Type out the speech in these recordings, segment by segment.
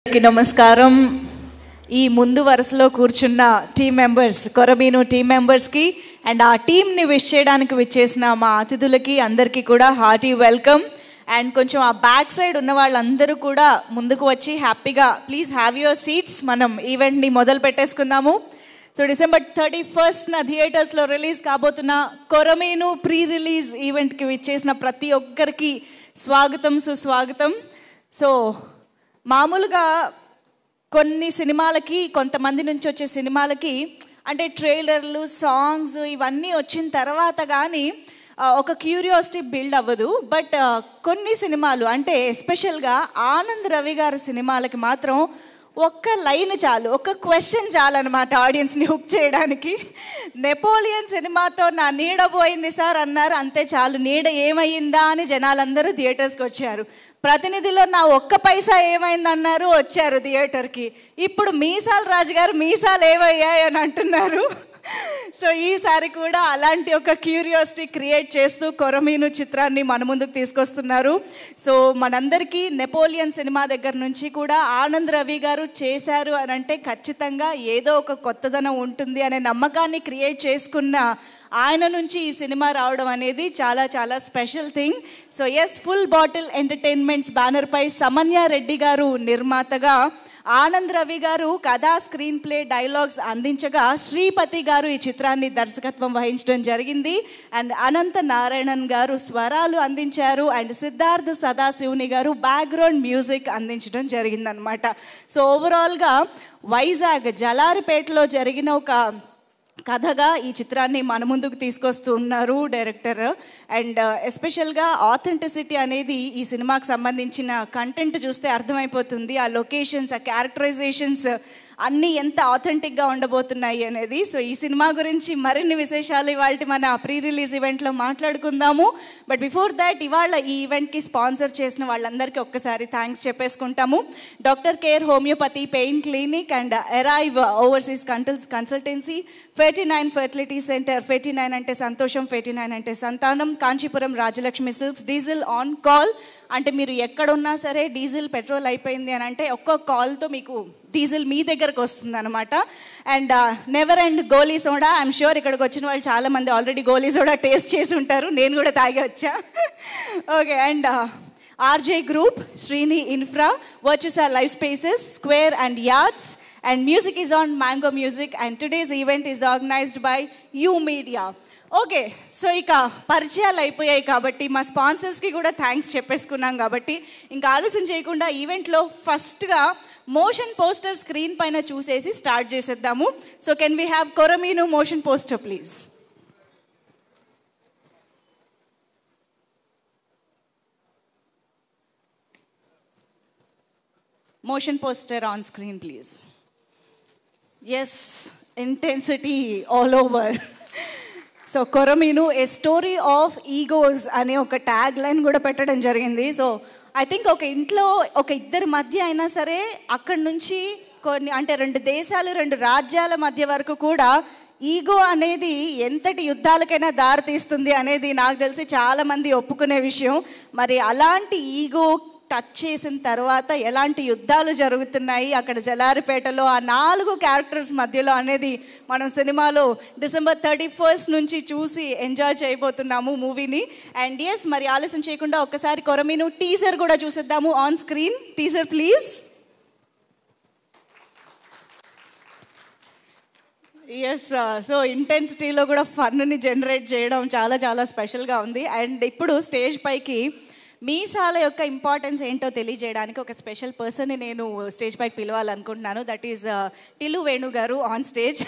నమస్కారం. ఈ ముందు వరుసలో కూర్చున్న టీమ్ మెంబర్స్, కొరమీను టీమ్ మెంబర్స్కి అండ్ ఆ టీమ్ని విష్ చేయడానికి విచ్చేసిన మా అతిథులకి అందరికీ కూడా హార్టీ వెల్కమ్. అండ్ కొంచెం ఆ బ్యాక్ సైడ్ ఉన్న వాళ్ళందరూ కూడా ముందుకు వచ్చి హ్యాపీగా ప్లీజ్ హ్యావ్ యువర్ సీట్స్. మనం ఈవెంట్ని మొదలు పెట్టేసుకుందాము. సో December 31st థియేటర్స్లో రిలీజ్ కాబోతున్న కొరమీను ప్రీ రిలీజ్ ఈవెంట్కి విచ్చేసిన ప్రతి ఒక్కరికి స్వాగతం, సుస్వాగతం. సో మామూలుగా కొన్ని సినిమాలకి, కొంతమంది నుంచి వచ్చే సినిమాలకి అంటే ట్రైలర్లు, సాంగ్స్ ఇవన్నీ వచ్చిన తర్వాత కానీ ఒక క్యూరియాసిటీ బిల్డ్ అవ్వదు. బట్ కొన్ని సినిమాలు అంటే ఎస్పెషల్గా ఆనంద్ రవి గారి సినిమాలకి మాత్రం ఒక్క లైన్ చాలు, ఒక్క క్వశ్చన్ చాలు అనమాట ఆడియన్స్ని హుక్ చేయడానికి. నెపోలియన్ సినిమాతో నా నీడ పోయింది సార్ అన్నారు, అంతే చాలు. నీడ ఏమైందా అని జనాలందరూ థియేటర్స్కి వచ్చారు. ప్రతినిధిలో నా ఒక్క పైసా ఏమైందన్నారు, వచ్చారు థియేటర్కి. ఇప్పుడు మీసాలు రాజుగారు మీసాలు ఏమయ్యాయి అని అంటున్నారు. సో ఈసారి కూడా అలాంటి ఒక క్యూరియాసిటీ క్రియేట్ చేస్తూ కొరమీను చిత్రాన్ని మన ముందుకు తీసుకొస్తున్నారు. సో మనందరికీ నెపోలియన్ సినిమా దగ్గర నుంచి కూడా ఆనంద్ రవి గారు చేశారు అని అంటే ఖచ్చితంగా ఏదో ఒక కొత్తదనం ఉంటుంది అనే నమ్మకాన్ని క్రియేట్ చేసుకున్న ఆయన నుంచి ఈ సినిమా రావడం అనేది చాలా చాలా special thing. So yes, full bottle entertainments బ్యానర్పై సమన్య రెడ్డి గారు నిర్మాతగా, ఆనంద్ రవి గారు కథా, స్క్రీన్ ప్లే, డైలాగ్స్ అందించగా శ్రీపతి గారు ఈ చిత్రాన్ని దర్శకత్వం వహించడం జరిగింది. అండ్ అనంత నారాయణన్ గారు స్వరాలు అందించారు. అండ్ సిద్ధార్థ సదాశివుని గారు బ్యాక్గ్రౌండ్ మ్యూజిక్ అందించడం జరిగిందనమాట. సో ఓవరాల్గా వైజాగ్ జలారిపేటలో జరిగిన ఒక కథగా ఈ చిత్రాన్ని మన ముందుకు తీసుకొస్తూ ఉన్నారు డైరెక్టర్. అండ్ ఎస్పెషల్గా ఆథెంటిసిటీ అనేది ఈ సినిమాకి సంబంధించిన కంటెంట్ చూస్తే అర్థమైపోతుంది. ఆ లొకేషన్స్, ఆ క్యారెక్టరైజేషన్స్ అన్నీ ఎంత ఆథెంటిక్గా ఉండబోతున్నాయి అనేది. సో ఈ సినిమా గురించి మరిన్ని విశేషాలు ఇవాళ మన ప్రీ రిలీజ్ ఈవెంట్లో మాట్లాడుకుందాము. బట్ బిఫోర్ దాట్ ఇవాళ ఈ ఈవెంట్కి స్పాన్సర్ చేసిన వాళ్ళందరికీ ఒక్కసారి థ్యాంక్స్ చెప్పేసుకుంటాము. Doctor care homeopathy pain clinic and arrive overseas consultancy, 49 fertility centre, 49 అంటే సంతోషం, 49 అంటే సంతానం, Kanchipuram Rajalakshmi silks, diesel on call అంటే మీరు ఎక్కడున్నా సరే డీజిల్ పెట్రోల్ అయిపోయింది అని అంటే ఒక్క కాల్తో మీకు డీజిల్ మీ దగ్గరకు వస్తుంది అనమాట. And never and Goli soda, I'm sure ఇక్కడికి వచ్చిన వాళ్ళు చాలామంది ఆల్రెడీ గోలీ సోడా టేస్ట్ చేసి ఉంటారు, నేను కూడా తాగి వచ్చా. Okay. And RJ group, Srini infra, Virtusa life spaces, square and yards, and music is on Mango Music, and today's event is organized by You Media. Okay, so ఇక పరిచయాలు అయిపోయాయి కాబట్టి మా స్పాన్సర్స్కి కూడా థ్యాంక్స్ చెప్పేసుకున్నాం కాబట్టి ఇంకా ఆలస్యం చేయకుండా ఈవెంట్లో ఫస్ట్గా మోషన్ పోస్టర్ స్క్రీన్ పైన చూసేసి స్టార్ట్ చేసేద్దాము. So can we have Korameenu motion poster please? Motion poster on screen please. Yes, intensity all over. So Korameenu a story of egos అనే ఒక ట్యాగ్ లైన్ కూడా పెట్టడం జరిగింది. సో ఐ థింక్ ఒక ఇంట్లో ఒక ఇద్దరి మధ్య అయినా సరే అక్కడి నుంచి కొన్ని అంటే 2 దేశాలు, 2 రాజ్యాల మధ్య వరకు కూడా ఈగో అనేది ఎంతటి యుద్ధాలకైనా దారితీస్తుంది అనేది నాకు తెలిసి చాలామంది ఒప్పుకునే విషయం. మరి అలాంటి ఈగో టచ్ చేసిన తర్వాత ఎలాంటి యుద్ధాలు జరుగుతున్నాయి అక్కడ జలారిపేటలో ఆ 4 క్యారెక్టర్స్ మధ్యలో అనేది మనం సినిమాలో December 31st నుంచి చూసి ఎంజాయ్ చేయబోతున్నాము మూవీని. అండ్ ఎస్, మరి ఆలస్యం చేయకుండా ఒక్కసారి కొరమీను టీజర్ కూడా చూసేద్దాము. On screen teaser please. Yes, so ఇంటెన్సిటీలో కూడా ఫన్ని జనరేట్ చేయడం చాలా చాలా స్పెషల్గా ఉంది. అండ్ ఇప్పుడు స్టేజ్ పైకి మీసాల యొక్క ఇంపార్టెన్స్ ఏంటో తెలియజేయడానికి ఒక స్పెషల్ పర్సన్ని నేను స్టేజ్ పైకి పిలవాలనుకుంటున్నాను. దట్ ఈజ్ టిల్లు వేణు గారు ఆన్ స్టేజ్.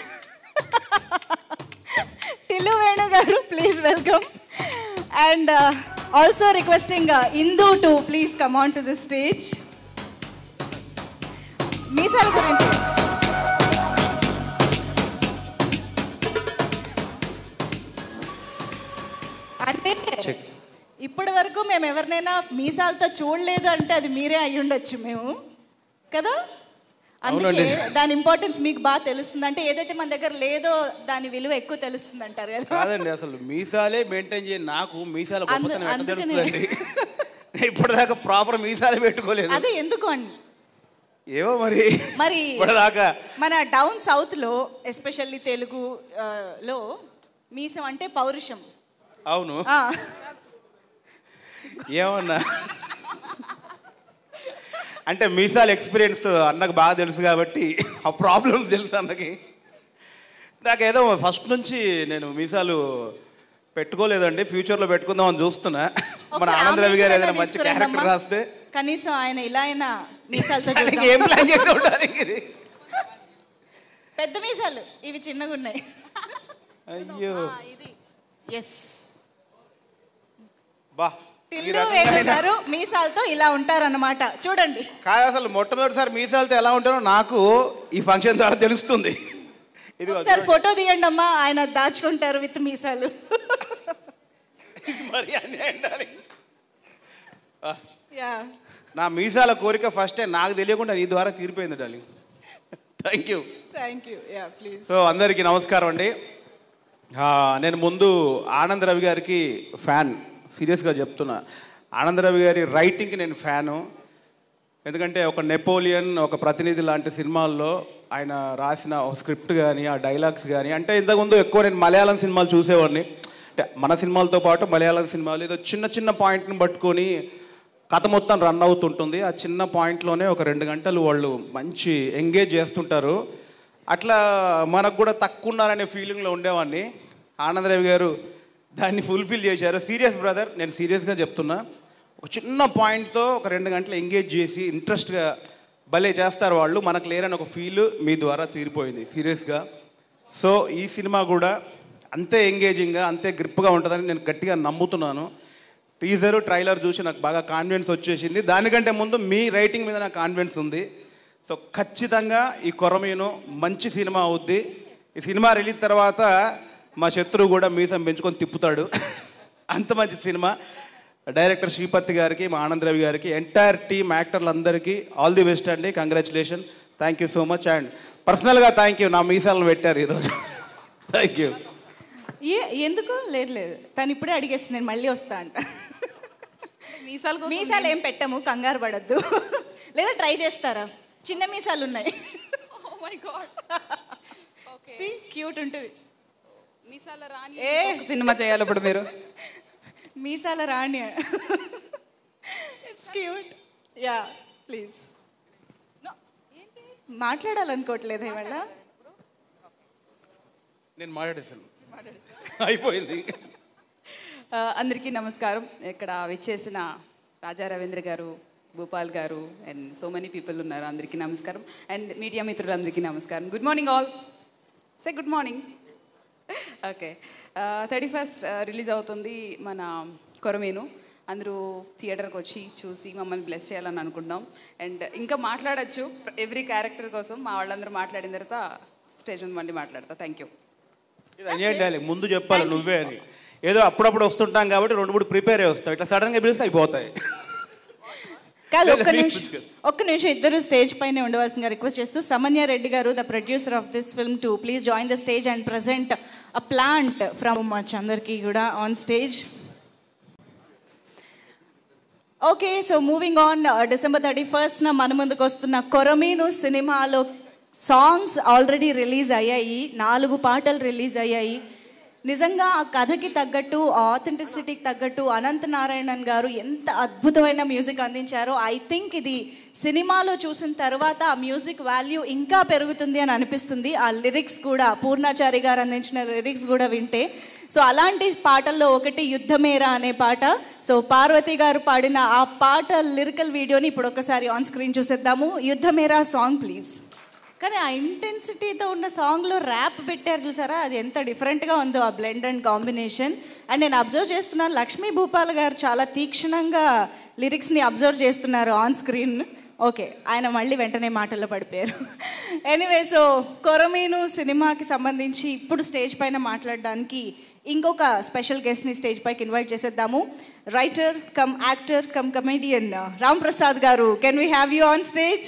టిల్లు వేణు గారు, please welcome. And also requesting Indu to please come on to the stage. మీసాల గురించి అంటే ఇప్పటి వరకు మేము ఎవరినైనా మీసాలతో చూడలేదు అంటే అది మీరే అయ్యి ఉండొచ్చు మేము కదా. అందుకే దాని ఇంపార్టెన్స్ మీకు బాగా తెలుస్తుంది. అంటే ఏదైతే మన దగ్గర లేదో దాని విలువ ఎక్కువ తెలుస్తుంది అంటారు కదా. కాదండి, అసలు మీసాలే మెయింటైన్ చేయ నాకు మీసాల గొప్పతనం ఎట్లా తెలుస్తుందండి? ఇప్పటిదాకా ప్రాపర్ మీసాలే పెట్టుకోలేదు. అదే ఎందుకు అండి? ఏవో మరి మరి ఇప్పటిదాకా మన డౌన్ సౌత్లో ఎస్పెషల్లీ తెలుగులో మీసం అంటే పౌరుషం. అవును ఏమన్నా అంటే మీసాల ఎక్స్పీరియన్స్ అన్నకు బాగా తెలుసు కాబట్టి ఆ ప్రాబ్లమ్స్ తెలుసు అన్నకి. నాకేదో ఫస్ట్ నుంచి నేను మీసాలు పెట్టుకోలేదండి, ఫ్యూచర్లో పెట్టుకుందామని చూస్తున్నా. మన ఆనంద్ రవి గారు ఏదైనా మంచి క్యారెక్టర్ రాస్తే కనీసం ఆయన ఇలా అయినా మీసాలతో ఏం ప్లాన్ చేసి ఉండాలి. పెద్ద మీసాలు ఇవి చిన్నగా ఉన్నాయి. అయ్యో ఇది ఎస్ బా వేస్తారు మీసాలతో ఇలా ఉంటారన్నమాట. చూడండి కాదు అసలు మొట్టమొదటిసారి మీసాలతో ఎలా ఉంటారో నాకు ఈ ఫంక్షన్ ద్వారా తెలుస్తుంది. ఇది ఒకసారి ఫోటో తీయండి అమ్మా, ఆయన దాచుకుంటారు విత్ మీసాలు. నా మీసాల కోరిక ఫస్టే నాకు తెలియకుండా నీ ద్వారా తీరిపోయింది darling. Thank you. Please. So అందరికీ నమస్కారం అండి. నేను ముందు ఆనంద్ రవి గారికి ఫ్యాన్, సీరియస్గా చెప్తున్నా. ఆనంద్ రవి గారి రైటింగ్కి నేను ఫ్యాను. ఎందుకంటే ఒక నెపోలియన్, ఒక ప్రతినిధి లాంటి సినిమాల్లో ఆయన రాసిన ఒక స్క్రిప్ట్ కానీ ఆ డైలాగ్స్ కానీ, అంటే ఇంతకుముందు ఎక్కువ నేను మలయాళం సినిమాలు చూసేవాడిని. అంటే మన సినిమాలతో పాటు మలయాళం సినిమాలు ఏదో చిన్న చిన్న పాయింట్ని పట్టుకొని కథ మొత్తం రన్ అవుతుంటుంది. ఆ చిన్న పాయింట్లోనే ఒక 2 గంటలు వాళ్ళు మంచి ఎంగేజ్ చేస్తుంటారు. అట్లా మనకు కూడా తక్కువ ఉన్నారనే ఫీలింగ్లో ఉండేవాడిని. ఆనంద్ రవి గారు దాన్ని ఫుల్ఫిల్ చేశారు. సీరియస్ బ్రదర్, నేను సీరియస్గా చెప్తున్నా. ఒక చిన్న పాయింట్తో ఒక 2 గంటలు ఎంగేజ్ చేసి ఇంట్రెస్ట్గా భలే చేస్తారు వాళ్ళు. మనకు లేరని ఒక ఫీల్ మీ ద్వారా తీరిపోయింది సీరియస్గా. సో ఈ సినిమా కూడా అంతే ఎంగేజింగ్గా, అంతే గ్రిప్గా ఉంటుందని నేను గట్టిగా నమ్ముతున్నాను. టీజరు ట్రైలర్ చూసి నాకు బాగా కాన్ఫిడెన్స్ వచ్చేసింది. దానికంటే ముందు మీ రైటింగ్ మీద నాకు కాన్ఫిడెన్స్ ఉంది. సో ఖచ్చితంగా ఈ కొరమీను మంచి సినిమా అవుద్ది. ఈ సినిమా రిలీజ్ తర్వాత మా శత్రువు కూడా మీసం పెంచుకొని తిప్పుతాడు. అంత మంచి సినిమా. డైరెక్టర్ శ్రీపతి గారికి, మా ఆనంద్ రవి గారికి, ఎంటైర్ టీమ్ యాక్టర్లందరికీ ఆల్ ది బెస్ట్ అండి. Congratulation. Thank you so much. And పర్సనల్గా థ్యాంక్ యూ, నా మీసాలను పెట్టారు ఈరోజు. Thank you. ఎందుకు లేదు, తను ఇప్పుడే అడిగేస్తుంది, నేను మళ్ళీ వస్తా అంట. మీసాలు ఏం పెట్టము, కంగారు పడద్దు. లేదా ట్రై చేస్తారా? చిన్న మీసాలు ఉన్నాయి. క్యూట్ ఉంటుంది. మీసాల రాణి సినిమా చేయాలి ఇప్పుడు మీరు. మీసాల రాణి. It's cute. Yeah please. మాట్లాడాలనుకోవట్లేదు ఇవాళ. నేను మాట్లాడేసాను, అయిపోయింది. అందరికీ నమస్కారం. ఇక్కడ విచ్చేసిన రాజా రవీంద్ర గారు, భూపాల్ గారు అండ్ సో మెనీ పీపుల్ ఉన్నారు. అందరికీ నమస్కారం. అండ్ మీడియా మిత్రులందరికీ నమస్కారం. Good morning all. Say good morning. Okay, 31st release అవుతుంది మన కొరమేను. అందరూ థియేటర్కి వచ్చి చూసి మమ్మల్ని బ్లెస్ చేయాలని అనుకుంటాం. అండ్ ఇంకా మాట్లాడచ్చు ఎవ్రీ క్యారెక్టర్ కోసం. మా వాళ్ళందరూ మాట్లాడిన తర్వాత స్టేజ్ మీద మళ్ళీ మాట్లాడతా. Thank you. ముందు చెప్పాలి నువ్వే అని. ఏదో అప్పుడప్పుడు వస్తుంటాం కాబట్టి 2-3 ప్రిపేర్ అయ్యి వస్తాయి. ఇట్లా సడన్గా పిలిస్తే అయిపోతాయి. కాదు, ఒక్క నిమిషం ఇద్దరు స్టేజ్ పైనే ఉండవలసిందిగా రిక్వెస్ట్ చేస్తూ, సమన్య రెడ్డి గారు, the producer of this film, to please join the stage and present a plant from much అందరికీ కూడా on stage. Okay, so moving on. December 31st మన ముందుకు వస్తున్న కొరమీను సినిమాలో సాంగ్స్ ఆల్రెడీ రిలీజ్ అయ్యాయి. 4 పాటలు రిలీజ్ అయ్యాయి. నిజంగా ఆ కథకి తగ్గట్టు, ఆథెంటిసిటీకి తగ్గట్టు అనంత నారాయణన్ గారు ఎంత అద్భుతమైన మ్యూజిక్ అందించారో. ఐ థింక్ ఇది సినిమాలో చూసిన తర్వాత ఆ మ్యూజిక్ వాల్యూ ఇంకా పెరుగుతుంది అని అనిపిస్తుంది. ఆ లిరిక్స్ కూడా, పూర్ణాచారి గారు అందించిన లిరిక్స్ కూడా వింటే. సో అలాంటి పాటల్లో ఒకటి యుద్ధమేరా అనే పాట. సో పార్వతి గారు పాడిన ఆ పాట లిరికల్ వీడియోని ఇప్పుడు ఒకసారి ఆన్ స్క్రీన్ చూసేద్దాము. యుద్ధమేరా సాంగ్ ప్లీజ్. కానీ ఆ ఇంటెన్సిటీతో ఉన్న సాంగ్లో ర్యాప్ పెట్టారు చూసారా, అది ఎంత డిఫరెంట్గా ఉందో ఆ బ్లెండ్ అండ్ కాంబినేషన్. అండ్ నేను అబ్జర్వ్ చేస్తున్నాను, లక్ష్మీ భూపాల్ గారు చాలా తీక్షణంగా లిరిక్స్ని అబ్జర్వ్ చేస్తున్నారు ఆన్ స్క్రీన్. ఓకే, ఆయన మళ్ళీ వెంటనే మాటల్లో పడిపోయారు. ఎనీవే, సో కొరమీను సినిమాకి సంబంధించి ఇప్పుడు స్టేజ్ పైన మాట్లాడడానికి ఇంకొక స్పెషల్ గెస్ట్ని స్టేజ్ పైకి ఇన్వైట్ చేసేద్దాము. Writer come actor come comedian Ram Prasad గారు, can we have you on stage?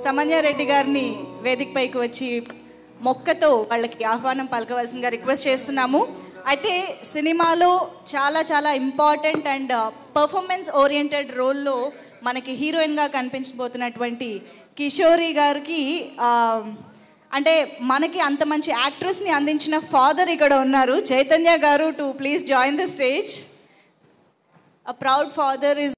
Samanya Reddy గారిని వేదిక పైకి వచ్చి మొక్కతో వాళ్ళకి ఆహ్వానం పలకవలసిందిగా రిక్వెస్ట్ చేస్తున్నాము. అయితే సినిమాలో చాలా చాలా ఇంపార్టెంట్ అండ్ పర్ఫార్మెన్స్ ఓరియంటెడ్ రోల్లో మనకి హీరోయిన్గా కనిపించబోతున్నటువంటి కిషోరి గారికి అంటే మనకి అంత మంచి యాక్ట్రెస్ని అందించిన ఫాదర్ ఇక్కడ ఉన్నారు, చైతన్య గారు, to please join the stage. A proud father is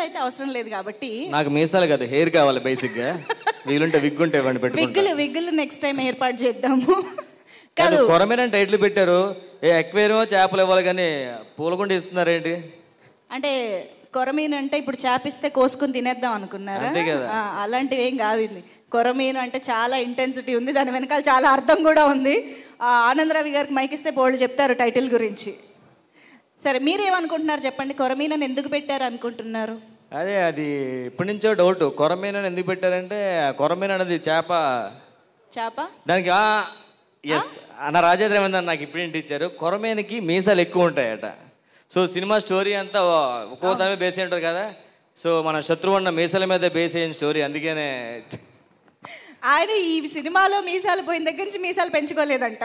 అయితే అవసరం లేదు కాబట్టి నాకు మీసాలు కదా హెయిర్ కావాలి బేసిక్గా. వీలుంటే విగ్ ఉంటే ఇవ్వండి, పెట్టుకుంటా. విగ్గులు నెక్స్ట్ టైం ఏర్పాటు చేద్దాము. కాదు, కొరమేను టైటిల్ పెట్టారు, ఏ ఎక్వేరియమో చేపలు ఇవ్వాలి కానీ పూలగుండ ఇస్తున్నారేంటి? అంటే కొరమీను అంటే ఇప్పుడు చేపిస్తే కోసుకుని తినేద్దాం అనుకున్నారా? అలాంటివి ఏం కాదు. ఇది కొరమీను అంటే చాలా ఇంటెన్సిటీ ఉంది, దాని వెనకాల చాలా అర్థం కూడా ఉంది. ఆనంద్ రవి గారికి మైక్ ఇస్తే బోల్డ్ చెప్తారు టైటిల్ గురించి. సరే, మీరేమనుకుంటున్నారు చెప్పండి, కొరమీనని ఎందుకు పెట్టారు అనుకుంటున్నారు? అదే, అది ఇప్పటి నుంచో డౌట్. కొరమీనని ఎందుకు పెట్టారంటే, కొరమీన అనేది చేప. దానికి ఎస్ అన్న రాజేంద్ర ఏమన్నా నాకు ఇప్పుడు ఏంటి ఇచ్చారు, కొరమీనకి మీసాలు ఎక్కువ ఉంటాయట. సో సినిమా స్టోరీ అంతా ఒక్కో దాని మీద బేస్ అయి ఉంటుంది కదా. సో మన శత్రువు మీసాల మీద బేస్ అయిన స్టోరీ, అందుకనే ఆయన ఈ సినిమాలో మీసాలు పోయిన దగ్గర నుంచి మీసాలు పెంచుకోలేదంట.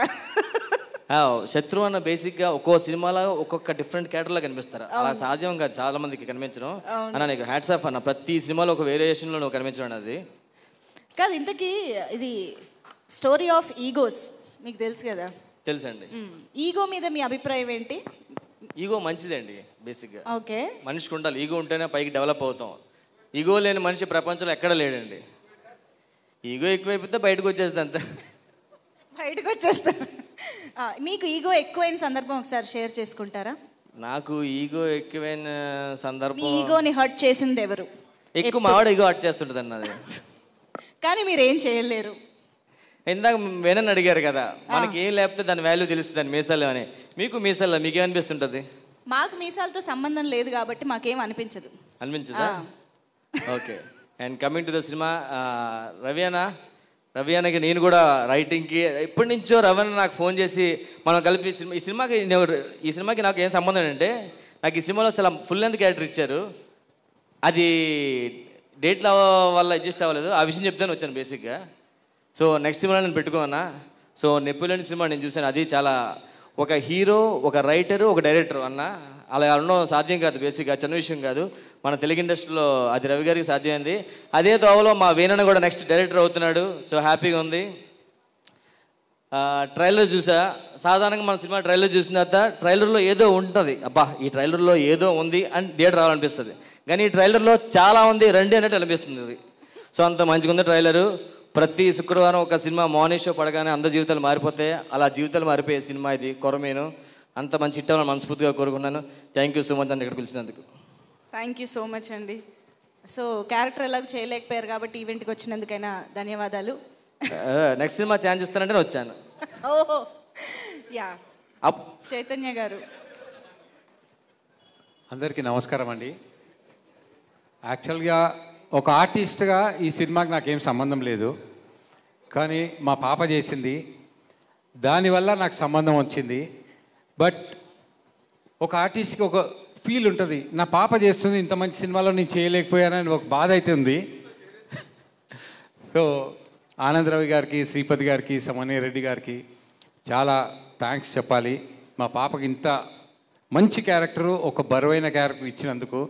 శత్రువు అన్న బేసిక్గా ఒక్కో సినిమాలో ఒక్కొక్క డిఫరెంట్ క్యారెక్టర్లో కనిపిస్తారు. అలా సాధ్యం కాదు చాలా మందికి కనిపించడం. అన్న నీకు హ్యాట్స్ ఆఫ్ అన్న, ప్రతి సినిమాలో ఒక వేరియేషన్లో నువ్వు కనిపించడం. అది కాదు, ఇంతకీ ఇది స్టోరీ ఆఫ్ ఈగోస్ మీకు తెలుసు కదా? తెలుసండి. ఈగో మీద మీ అభిప్రాయం ఏంటి? ఈగో మంచిదండి బేసిక్గా. ఓకే, మనిషికి ఉండాలి. ఈగో ఉంటేనే పైకి డెవలప్ అవుతాం. ఈగో లేని మనిషి ప్రపంచంలో ఎక్కడ లేడండి. ఈగో ఎక్కువైపోతే బయటకు వచ్చేస్తుంది, అంతా బయటకు వచ్చేస్తారు. మీకు ఈగో ఎక్కువైన సందర్భం ఒకసారి షేర్ చేసుకుంటారా? నాకు ఈగో ఎక్కువైన సందర్భం, ఈగోని హర్ట్ చేసింది ఎవరు? ఎక్కువ మావాడు ఈగో హర్ట్ చేస్తుంటుంది అన్నది. కానీ మీరు ఏం చేయలేరు. ఇందాక వేనని అడిగారు కదా, మనకి ఏం లేకపోతే దాని వాల్యూ తెలుస్తుంది, దాని మీసాలు అని. మీకు మీసాల మీకేమనిపిస్తుంటుంది? మాకు మీసాలతో సంబంధం లేదు కాబట్టి మాకేం అనిపించదు. అనిపించదా? Okay. And coming to the cinema, Ravi అన్నకి నేను కూడా రైటింగ్కి ఎప్పటి నుంచో రవి అన్న నాకు ఫోన్ చేసి మనం కలిపి ఈ సినిమాకి నాకు ఏం సంబంధం అంటే, నాకు ఈ సినిమాలో చాలా ఫుల్ లెంత్ క్యారెక్టర్ ఇచ్చారు. అది డేట్ల వల్ల అడ్జస్ట్ అవ్వలేదు, ఆ విషయం చెప్తాను వచ్చాను బేసిక్గా. సో నెక్స్ట్ సినిమా నేను పెట్టుకోన్నా. సో నెపోలియన్ సినిమా నేను చూశాను, అది చాలా ఒక హీరో, ఒక రైటరు, ఒక డైరెక్టర్ అన్న అలా ఉండడం సాధ్యం కాదు. బేసిక్గా చిన్న విషయం కాదు. మన తెలుగు ఇండస్ట్రీలో అది రవి గారికి సాధ్యమైంది. అదే తోవలో మా వేణన్న కూడా నెక్స్ట్ డైరెక్టర్ అవుతున్నాడు. సో హ్యాపీగా ఉంది. ట్రైలర్ చూసా. సాధారణంగా మన సినిమా ట్రైలర్ చూసిన తర్వాత ట్రైలర్లో ఏదో ఉంటుంది, అబ్బా ఈ ట్రైలర్లో ఏదో ఉంది అని థియేటర్ రావాలనిపిస్తుంది. కానీ ఈ ట్రైలర్లో చాలా ఉంది, రండి అన్నట్టు అనిపిస్తుంది అది. సో అంత మంచిగా ఉంది ట్రైలరు. ప్రతి శుక్రవారం ఒక సినిమా మార్నింగ్ షో పడగానే అందరి జీవితాలు మారిపోతాయి, అలా జీవితాలు మారిపోయే సినిమా ఇది కొరమేను. అంత మంచి హిట్ అవ్వాలని మనస్ఫూర్తిగా కోరుకున్నాను. థ్యాంక్ యూ సో మచ్ అండి ఇక్కడ పిలిచినందుకు. థ్యాంక్ యూ సో మచ్ అండి. సో క్యారెక్టర్ ఎలాగో చేయలేకపోయారు కాబట్టి ఈవెంట్కి వచ్చినందుకైనా ధన్యవాదాలు. నెక్స్ట్ సినిమా ఛాన్స్ ఇస్తానంటే వచ్చాను. ఓహో యా. చైతన్య గారు. అందరికీ నమస్కారం అండి. యాక్చువల్గా ఒక ఆర్టిస్ట్గా ఈ సినిమాకి నాకేం సంబంధం లేదు, కానీ మా పాప చేసింది, దానివల్ల నాకు సంబంధం వచ్చింది. బట్ ఒక ఆర్టిస్ట్కి ఒక ఫీల్ ఉంటుంది, నా పాప చేస్తుంది, ఇంత మంచి సినిమాలో నేను చేయలేకపోయానని ఒక బాధ అయితే ఉంది. సో ఆనంద్ రవి గారికి, శ్రీపతి గారికి, సమన్య రెడ్డి గారికి చాలా థ్యాంక్స్ చెప్పాలి. మా పాపకి ఇంత మంచి క్యారెక్టరు, ఒక బరువైన క్యారెక్టర్ ఇచ్చినందుకు,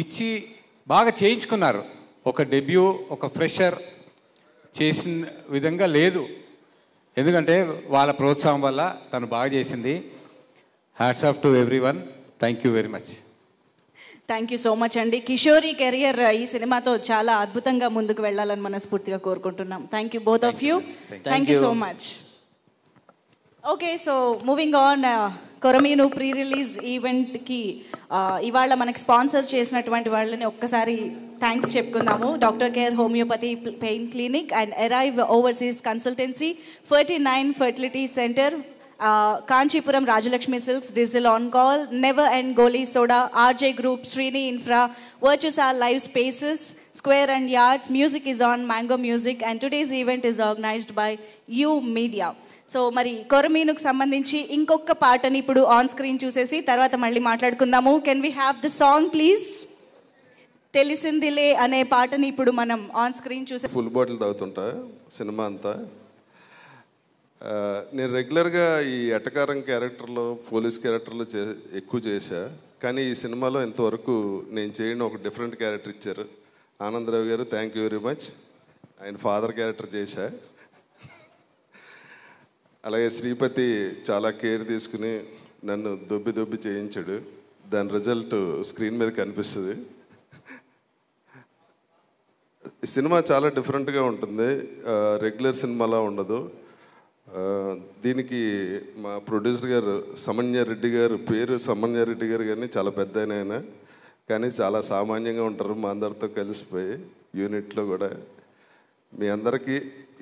ఇచ్చి బాగా చేయించుకున్నారు. ఒక డెబ్యూ, ఒక ఫ్రెషర్ చేసిన విధంగా లేదు, ఎందుకంటే వాళ్ళ ప్రోత్సాహం వల్ల తను బాగా చేసింది. Hats off to everyone. Thank you very much. Thank you so much అండి. కిషోరి కెరియర్ ఈ సినిమాతో చాలా అద్భుతంగా ముందుకు వెళ్ళాలని మనస్ఫూర్తిగా కోరుకుంటున్నాం. Thank you both of you. Thank you so much. Okay, so moving on, Korameenu pre release ఈవెంట్కి ఇవాళ మనకి స్పాన్సర్ చేసినటువంటి వాళ్ళని ఒక్కసారి థ్యాంక్స్ చెప్పుకుందాము. Doctor care homeopathy pain clinic and arrive overseas consultancy, 49 fertility centre Kanchipuram Rajalakshmi silks, diesel on call, never and Goli soda, RJ group, Srini infra, వర్చుసాల్ live spaces, square and yards, music is on mango music, and today's event is organised by you media. So మరి కొరమీనుకు సంబంధించి ఇంకొక పాటని ఇప్పుడు on screen చూసేసి తర్వాత మళ్ళీ మాట్లాడుకుందాము. Can we have the song please? తెలిసిందిలే అనే పాటని ఇప్పుడు మనం ఆన్ స్క్రీన్ చూసే. ఫుల్ బాటిల్ తాగుతుంటా సినిమా అంతా. నేను రెగ్యులర్గా ఈ ఎటకారం క్యారెక్టర్లో, పోలీస్ క్యారెక్టర్లో ఎక్కువ చేశా. కానీ ఈ సినిమాలో ఇంతవరకు నేను చేయని ఒక డిఫరెంట్ క్యారెక్టర్ ఇచ్చారు ఆనంద్ రావి గారు. Thank you very much. ఆయన ఫాదర్ క్యారెక్టర్ చేశా. అలాగే శ్రీపతి చాలా కేర్ తీసుకుని నన్ను దొబ్బి చేయించాడు. దాని రిజల్ట్ స్క్రీన్ మీద కనిపిస్తుంది. ఈ సినిమా చాలా డిఫరెంట్గా ఉంటుంది, రెగ్యులర్ సినిమాలా ఉండదు. దీనికి మా ప్రొడ్యూసర్ గారు సమన్యారెడ్డి గారు, పేరు సమన్యారెడ్డి గారు కానీ చాలా పెద్ద ఆయన, కానీ చాలా సామాన్యంగా ఉంటారు. మా అందరితో కలిసిపోయి యూనిట్లో కూడా. మీ అందరికీ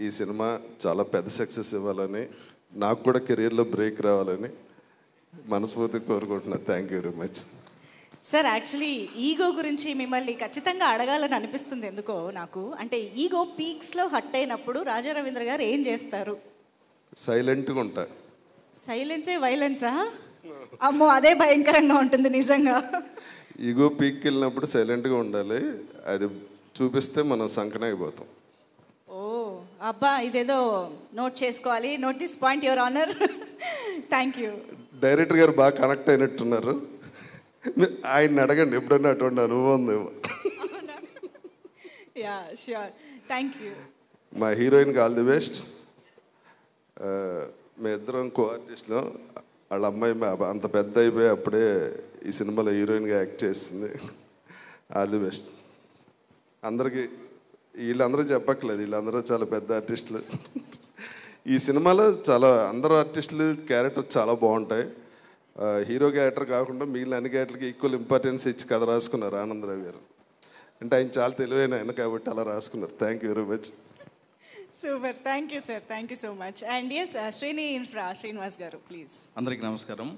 ఈ సినిమా చాలా పెద్ద సక్సెస్ ఇవ్వాలని, నాకు కూడా కెరీర్లో బ్రేక్ రావాలని మనస్ఫూర్తిగా కోరుకుంటున్నాను. Thank you very much. Sir, actually ego గురించి మిమ్మల్ని ఖచ్చితంగా అడగాలని అనిపిస్తుంది ఎందుకో నాకు. అంటే ఈగో పీక్స్లో హట్ అయినప్పుడు రాజా రవీంద్ర గారు ఏం చేస్తారు? సైలెంట్గా ఉంటా. సైలెన్సే వైలెన్సా? అమ్మో, అదే భయంకరంగా ఉంటుంది నిజంగా. ఈగో పీక్కి వెళ్ళినప్పుడు సైలెంట్గా ఉండాలి. అది చూపిస్తే మనం సంకనాగిపోతాం. అబ్బా, ఇదేదో నోట్ చేసుకోవాలి. Note this point your honour. Thank you. Director గారు బాగా కనెక్ట్ అయినట్టున్నారు. ఆయన అడగండి, ఎప్పుడన్నా అటువంటి అనుభవం ఉందేమో. Yeah, sure. Thank you. మా హీరోయిన్కి ఆల్ ది బెస్ట్. మేము ఇద్దరం కో ఆర్టిస్ట్లో. వాళ్ళ అమ్మాయి అంత పెద్ద అయిపోయి అప్పుడే ఈ సినిమాలో హీరోయిన్గా యాక్ట్ చేస్తుంది. ఆల్ ది బెస్ట్ అందరికీ. వీళ్ళందరూ చెప్పక్కలేదు, వీళ్ళందరూ చాలా పెద్ద ఆర్టిస్టులు. ఈ సినిమాలో చాలా అందరూ ఆర్టిస్టులు క్యారెక్టర్ చాలా బాగుంటాయి. హీరో క్యారెక్టర్ కాకుండా మిగిలిన అన్ని క్యారెక్టర్కి ఈక్వల్ ఇంపార్టెన్స్ ఇచ్చి కథ రాసుకున్నారు ఆనంద్ రావి గారు. అంటే ఆయన చాలా తెలివైన ఆయన కాబట్టి అలా రాసుకున్నారు. Thank you very much. Super. Thank you sir. Thank you so much. And yes, Srini infra Srinivas garu please. అందరికీ నమస్కారం.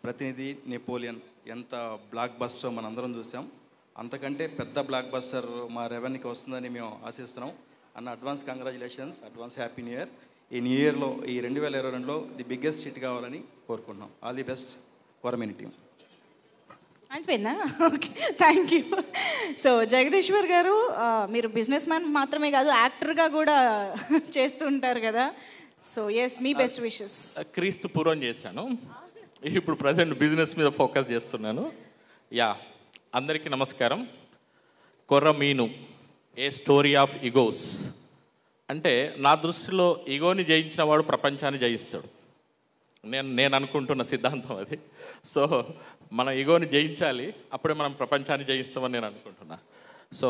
ప్రతినిధి, నెపోలియన్ ఎంత బ్లాక్ బస్టర్ మనందరం చూసాం. అంతకంటే పెద్ద బ్లాక్ బస్టర్ మా రెవెన్యూకి వస్తుందని మేము ఆశిస్తున్నాం. అన్న advance congratulations, advance happy new year. ఈ న్యూ ఇయర్లో, ఈ 2022లో ది బిగ్గెస్ట్ హిట్ కావాలని కోరుకుంటున్నాం. All the best Korameenu team. అయిపోయిందా? Okay, thank you. So Jagadishwar గారు, మీరు బిజినెస్ మ్యాన్ మాత్రమే కాదు, యాక్టర్గా కూడా చేస్తూ ఉంటారు కదా. సో ఎస్, మీ బెస్ట్ విషెస్. క్రీస్తు పూర్వం చేశాను, ఇప్పుడు ప్రజెంట్ బిజినెస్ మీద ఫోకస్ చేస్తున్నాను. యా, అందరికీ నమస్కారం. కొర్రమీను, ఏ స్టోరీ ఆఫ్ ఈగోస్. అంటే నా దృష్టిలో ఈగోని జయించిన వాడు ప్రపంచాన్ని జయిస్తాడు. నేను అనుకుంటున్న సిద్ధాంతం అది. సో మనం ఈగోని జయించాలి, అప్పుడే మనం ప్రపంచాన్ని జయిస్తామని నేను అనుకుంటున్నా. సో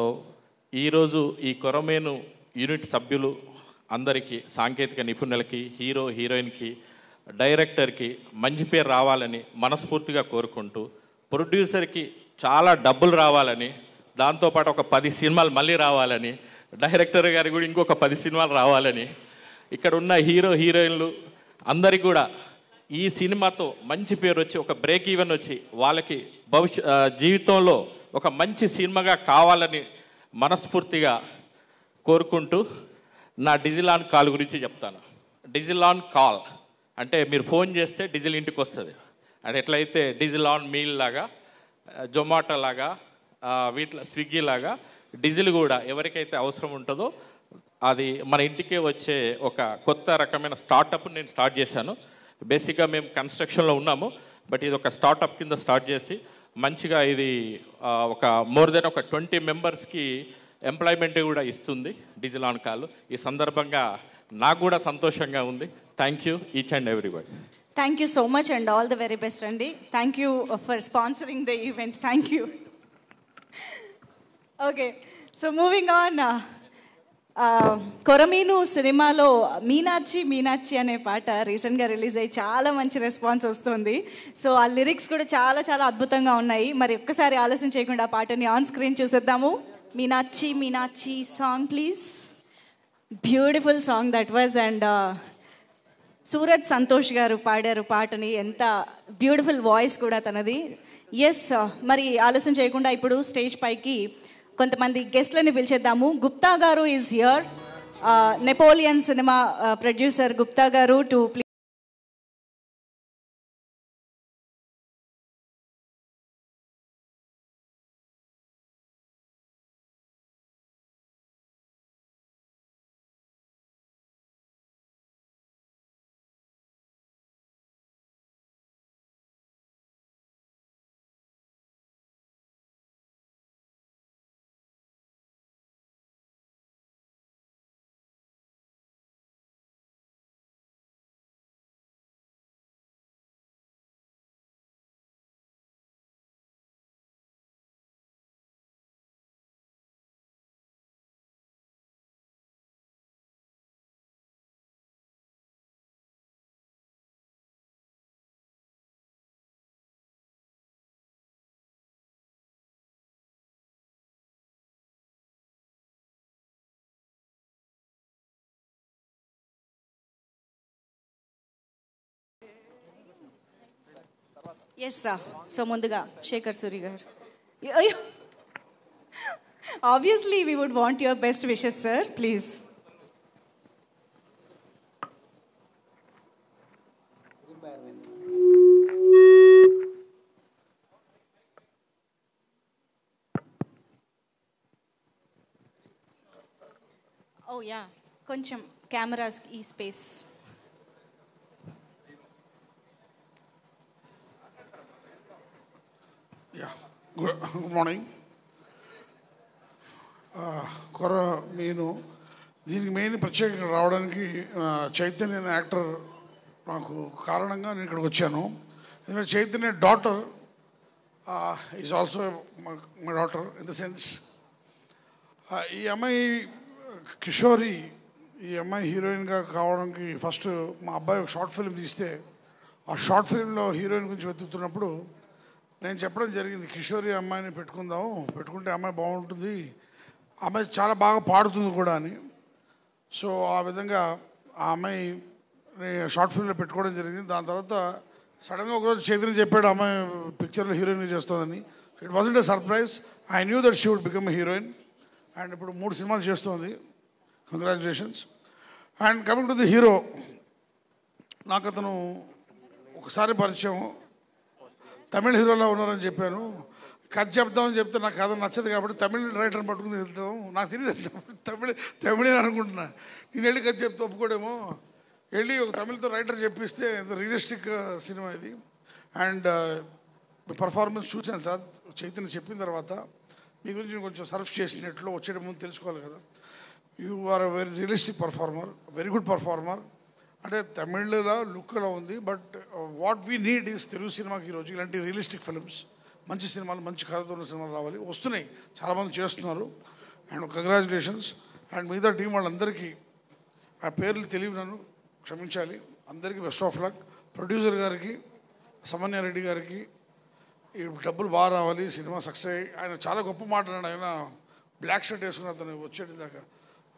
ఈరోజు ఈ కొరమేను యూనిట్ సభ్యులు అందరికీ, సాంకేతిక నిపుణులకి, హీరో హీరోయిన్కి, డైరెక్టర్కి మంచి పేరు రావాలని మనస్ఫూర్తిగా కోరుకుంటూ, ప్రొడ్యూసర్కి చాలా డబ్బులు రావాలని, దాంతోపాటు ఒక 10 సినిమాలు మళ్ళీ రావాలని, డైరెక్టర్ గారికి కూడా ఇంకొక 10 సినిమాలు రావాలని, ఇక్కడ ఉన్న హీరో హీరోయిన్లు అందరికీ కూడా ఈ సినిమాతో మంచి పేరు వచ్చి, ఒక బ్రేక్ ఈవెన్ వచ్చి, వాళ్ళకి జీవితంలో ఒక మంచి సినిమాగా కావాలని మనస్ఫూర్తిగా కోరుకుంటూ నా డిజిల్ ఆన్ కాల్ గురించి చెప్తాను. డిజిల్ ఆన్ కాల్ అంటే మీరు ఫోన్ చేస్తే డిజిల్ ఇంటికి వస్తుంది. అంటే ఎట్లయితే డిజిల్ ఆన్ మీల్ లాగా, జొమాటో లాగా, వీటిలో స్విగ్గీ లాగా డిజిల్ కూడా ఎవరికైతే అవసరం ఉంటుందో అది మన ఇంటికే వచ్చే ఒక కొత్త రకమైన స్టార్టప్ నేను స్టార్ట్ చేశాను. బేసిక్గా మేము కన్స్ట్రక్షన్లో ఉన్నాము, బట్ ఇది ఒక స్టార్టప్ కింద స్టార్ట్ చేసి మంచిగా ఇది ఒక మోర్ దెన్ ఒక 20 మెంబర్స్కి ఎంప్లాయ్మెంట్ కూడా ఇస్తుంది డిజిల్ ఆన్ కాల్. ఈ సందర్భంగా నాకు కూడా సంతోషంగా ఉంది. Thank you each and everybody. Thank you so much and all the very best అండి. Thank you for sponsoring the event. Thank you. Okay, so moving on. Korameenu సినిమాలో మీనాచి మీనాచి అనే పాట రీసెంట్గా రిలీజ్ అయ్యి చాలా మంచి రెస్పాన్స్ వస్తుంది. సో ఆ లిరిక్స్ కూడా చాలా చాలా అద్భుతంగా ఉన్నాయి. మరి ఒక్కసారి ఆలస్యం చేయకుండా ఆ పాటని ఆన్ స్క్రీన్ చూసేద్దాము. Meenachi Meenachi song please. Beautiful song that was. And Suraj Santosh గారు పాడారు పాటని, ఎంత బ్యూటిఫుల్ వాయిస్ కూడా తనది. ఎస్, మరి ఆలస్యం చేయకుండా ఇప్పుడు స్టేజ్ పైకి కొంతమంది గెస్ట్లని పిలిచేద్దాము. గుప్తా గారు ఈజ్ హియర్, నెపోలియన్ సినిమా ప్రొడ్యూసర్ గుప్తా గారు to please. Yes sir. So ముందుగా శేఖర్ సూరి గారు. అయ్యో, obviously we would want your best wishes sir, please. Oh yeah, కొంచెం కెమెరాస్ ఈ స్పేస్. Good morning. కొరమీను దీనికి మెయిన్ ప్రత్యేకంగా రావడానికి చైతన్య అనే యాక్టర్ నాకు కారణంగా నేను ఇక్కడికి వచ్చాను. ఎందుకంటే Chaitanya daughter is also my daughter in the sense. ఈ అమ్మాయి కిషోరి, ఈ అమ్మాయి హీరోయిన్గా కావడానికి ఫస్ట్ మా అబ్బాయి ఒక షార్ట్ ఫిల్మ్ తీస్తే ఆ షార్ట్ ఫిల్మ్లో హీరోయిన్ గురించి వెతుకుతున్నప్పుడు నేను చెప్పడం జరిగింది, కిషోరి అమ్మాయిని పెట్టుకుంటే అమ్మాయి బాగుంటుంది, అమ్మాయి చాలా బాగా పాడుతుంది కూడా అని. సో ఆ విధంగా ఆ అమ్మాయి షార్ట్ ఫిల్మ్లో పెట్టుకోవడం జరిగింది. దాని తర్వాత సడన్గా ఒకరోజు చైతన్య చెప్పాడు అమ్మాయి పిక్చర్లో హీరోయిన్గా చేస్తుందని. It wasn't a surprise. I knew that she would become a heroine. And ఇప్పుడు 3 సినిమాలు చేస్తుంది. Congratulations. And coming to the hero, నాకు అతను ఒకసారి పరిచయం, తమిళ హీరోలో ఉన్నారని చెప్పాను. కథ చెప్తామని చెప్తే నాకు కథ నచ్చదు కాబట్టి తమిళ రైటర్ని పట్టుకుని వెళ్తాం. నాకు తెలియదు తమిళే అనుకుంటున్నా. నేను వెళ్ళి కథ చెప్తే ఒప్పుకోడేమో, వెళ్ళి ఒక తమిళతో రైటర్ చెప్పిస్తే రియలిస్టిక్ సినిమా ఇది. అండ్ పర్ఫార్మెన్స్ చూశాను సార్. చైతన్య చెప్పిన తర్వాత మీ గురించి నేను కొంచెం సర్ఫ్ చేసినట్లు వచ్చేట ముందు తెలుసుకోవాలి కదా. You are a very realistic performer, very good performer. అంటే తమిళ్లో లుక్లో ఉంది. But what we need is Telugu సినిమాకి ఈరోజు ఇలాంటి రియలిస్టిక్ ఫిల్మ్స్, మంచి సినిమాలు, మంచి కథతో ఉన్న సినిమాలు రావాలి. వస్తున్నాయి, చాలామంది చేస్తున్నారు. And congratulations. అండ్ మిగతా టీం వాళ్ళందరికీ ఆ పేర్లు తెలియదు, నన్ను క్షమించాలి. అందరికీ బెస్ట్ ఆఫ్ లక్. ప్రొడ్యూసర్ గారికి, సమన్యారెడ్డి గారికి ఈ డబ్బులు బాగా రావాలి, సినిమా సక్సెస్ అయ్యి. ఆయన చాలా గొప్ప మాట అన్నాడు. ఆయన బ్లాక్ షర్ట్ వేసుకుని అతను వచ్చేటి దాకా,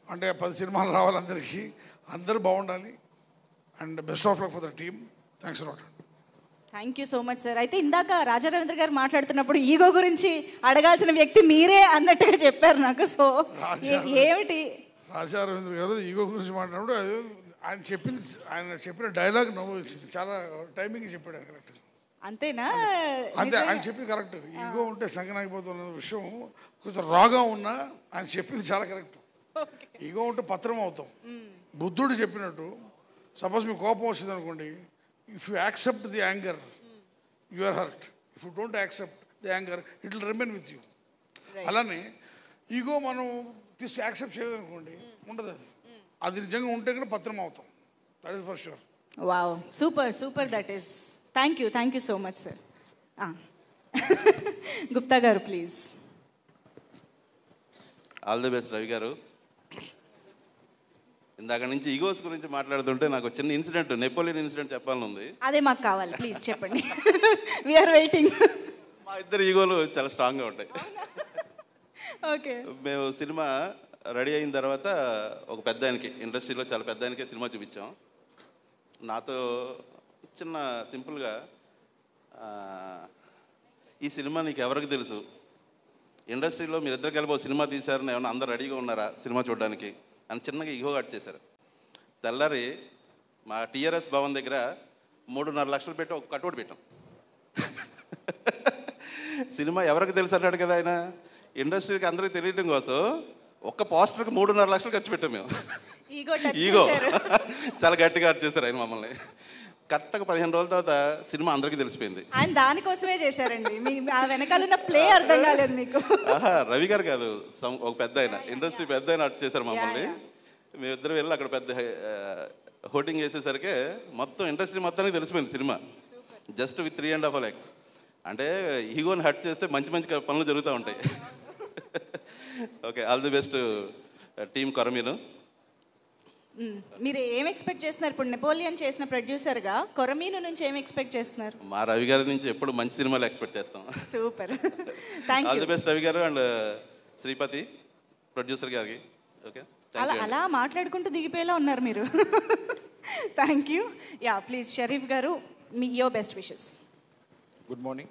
అంటే 10 సినిమాలు రావాలి అందరికీ, అందరూ బాగుండాలి. And best of luck for the team. Thanks a lot. Thank you so much sir. అయితే ఇందాక రాజా రవీంద్ర గారు మాట్లాడుతున్నప్పుడు ఈగో గురించి అడగాల్సిన వ్యక్తి మీరే అన్నట్టుగా చెప్పారు నాకు. సో ఏమిటి రాజా రవీంద్ర గారు ఈగో గురించి మాట్లాడినప్పుడు ఆయన చెప్పిన డైలాగ్ నవ్వు వచ్చింది. చాలా టైమింగ్ చెప్పాడు ఆయన. కరెక్ట్ అంతేనా? అంతే, ఆయన చెప్పింది కరెక్ట్. ఈగో ఉంటే సంగనాగిపోతున్న విషయం కొంచెం రాగా ఉన్నా ఆయన చెప్పింది చాలా కరెక్ట్. ఈగో ఉంటే పత్రం అవుతాం. బుద్ధుడు చెప్పినట్టు, సపోజ్ మీకు కోపం వచ్చింది అనుకోండి, if you accept the anger you are hurt, if you don't accept the anger it will remain with you. అలానే ఈగో మనం యాక్సెప్ట్ చేయలేదనుకోండి, ఉండదు. అది నిజంగా ఉంటే కనుక పత్రం అవుతాం. That is for sure. Wow, super super. That is thank you so much sir. Gupta గారు ప్లీజ్. ఆల్ ది బెస్ట్ రవి గారు. ఇందాక నుంచి ఈగోస్ గురించి మాట్లాడుతుంటే నాకు చిన్న ఇన్సిడెంట్, నెపోలియన్ ఇన్సిడెంట్ చెప్పాలని ఉంది. అదే మాకు కావాలి, ప్లీజ్ చెప్పండి. We're waiting. మా ఇద్దరు ఈగోలు చాలా స్ట్రాంగ్గా ఉంటాయి. ఓకే. మేము సినిమా రెడీ అయిన తర్వాత ఒక పెద్ద ఆయనకి, ఇండస్ట్రీలో చాలా పెద్ద ఆయనకే సినిమా చూపించాం. నాతో చిన్న సింపుల్గా ఈ సినిమా నీకు ఎవరికి తెలుసు, ఇండస్ట్రీలో మీరిద్దరు కలిపి ఒక సినిమా తీశారని ఏమన్నా అందరు రెడీగా ఉన్నారా సినిమా చూడడానికి అని చిన్నగా ఇగో కట్ చేశారు. తెల్లారి మా టీఆర్ఎస్ భవన్ దగ్గర 3.5 లక్షలు పెట్టి ఒక కట్అవుట్ పెట్టాం. సినిమా ఎవరికి తెలుసు అన్నాడు కదా ఆయన, ఇండస్ట్రీకి అందరికీ తెలియడం కోసం ఒక్క పోస్టర్కి 3.5 లక్షలు ఖర్చు పెట్టాం మేము. ఈగో చాలా గట్టిగా కట్ చేశారు ఆయన మమ్మల్ని. కరెక్ట్గా 15 రోజుల తర్వాత సినిమా అందరికీ తెలిసిపోయింది. ఆయన దానికోసమే చేశారండి, ఆ వెనకాల ఉన్న ప్లే అర్థం కాలేదు మీకు. రవి గారు కాదు, ఒక పెద్ద ఆయన, ఇండస్ట్రీ పెద్ద ఆయన అట్ చేశారు మమ్మల్ని. మేమిద్దరు వెళ్ళి అక్కడ పెద్ద హోర్డింగ్ వేసేసరికి మొత్తం ఇండస్ట్రీ మొత్తానికి తెలిసిపోయింది సినిమా. Just with 3.5 lakhs. అంటే ఈగోని హట్ చేస్తే మంచి మంచి పనులు జరుగుతూ ఉంటాయి. Okay, all the best team కొరమీను. మీరు ఏం ఎక్స్పెక్ట్ చేస్తున్నారు ఇప్పుడు నెపోలియన్ చేసిన ప్రొడ్యూసర్గా? కొరమీను నుంచి ఏం ఎక్స్పెక్ట్ చేస్తున్నారు? మా రవి గారి నుంచి ఎప్పుడు మంచి సినిమాలు ఎక్స్పెక్ట్ చేస్తాం. Super, all the best Ravi గారు అండ్ శ్రీపతి ప్రొడ్యూసర్ గారికి. ఓకే, అలా మాట్లాడుకుంటూ దిగిపోయేలా ఉన్నారు మీరు. Thank you. Yeah please Sharif గారు, మీ your best wishes. Good morning.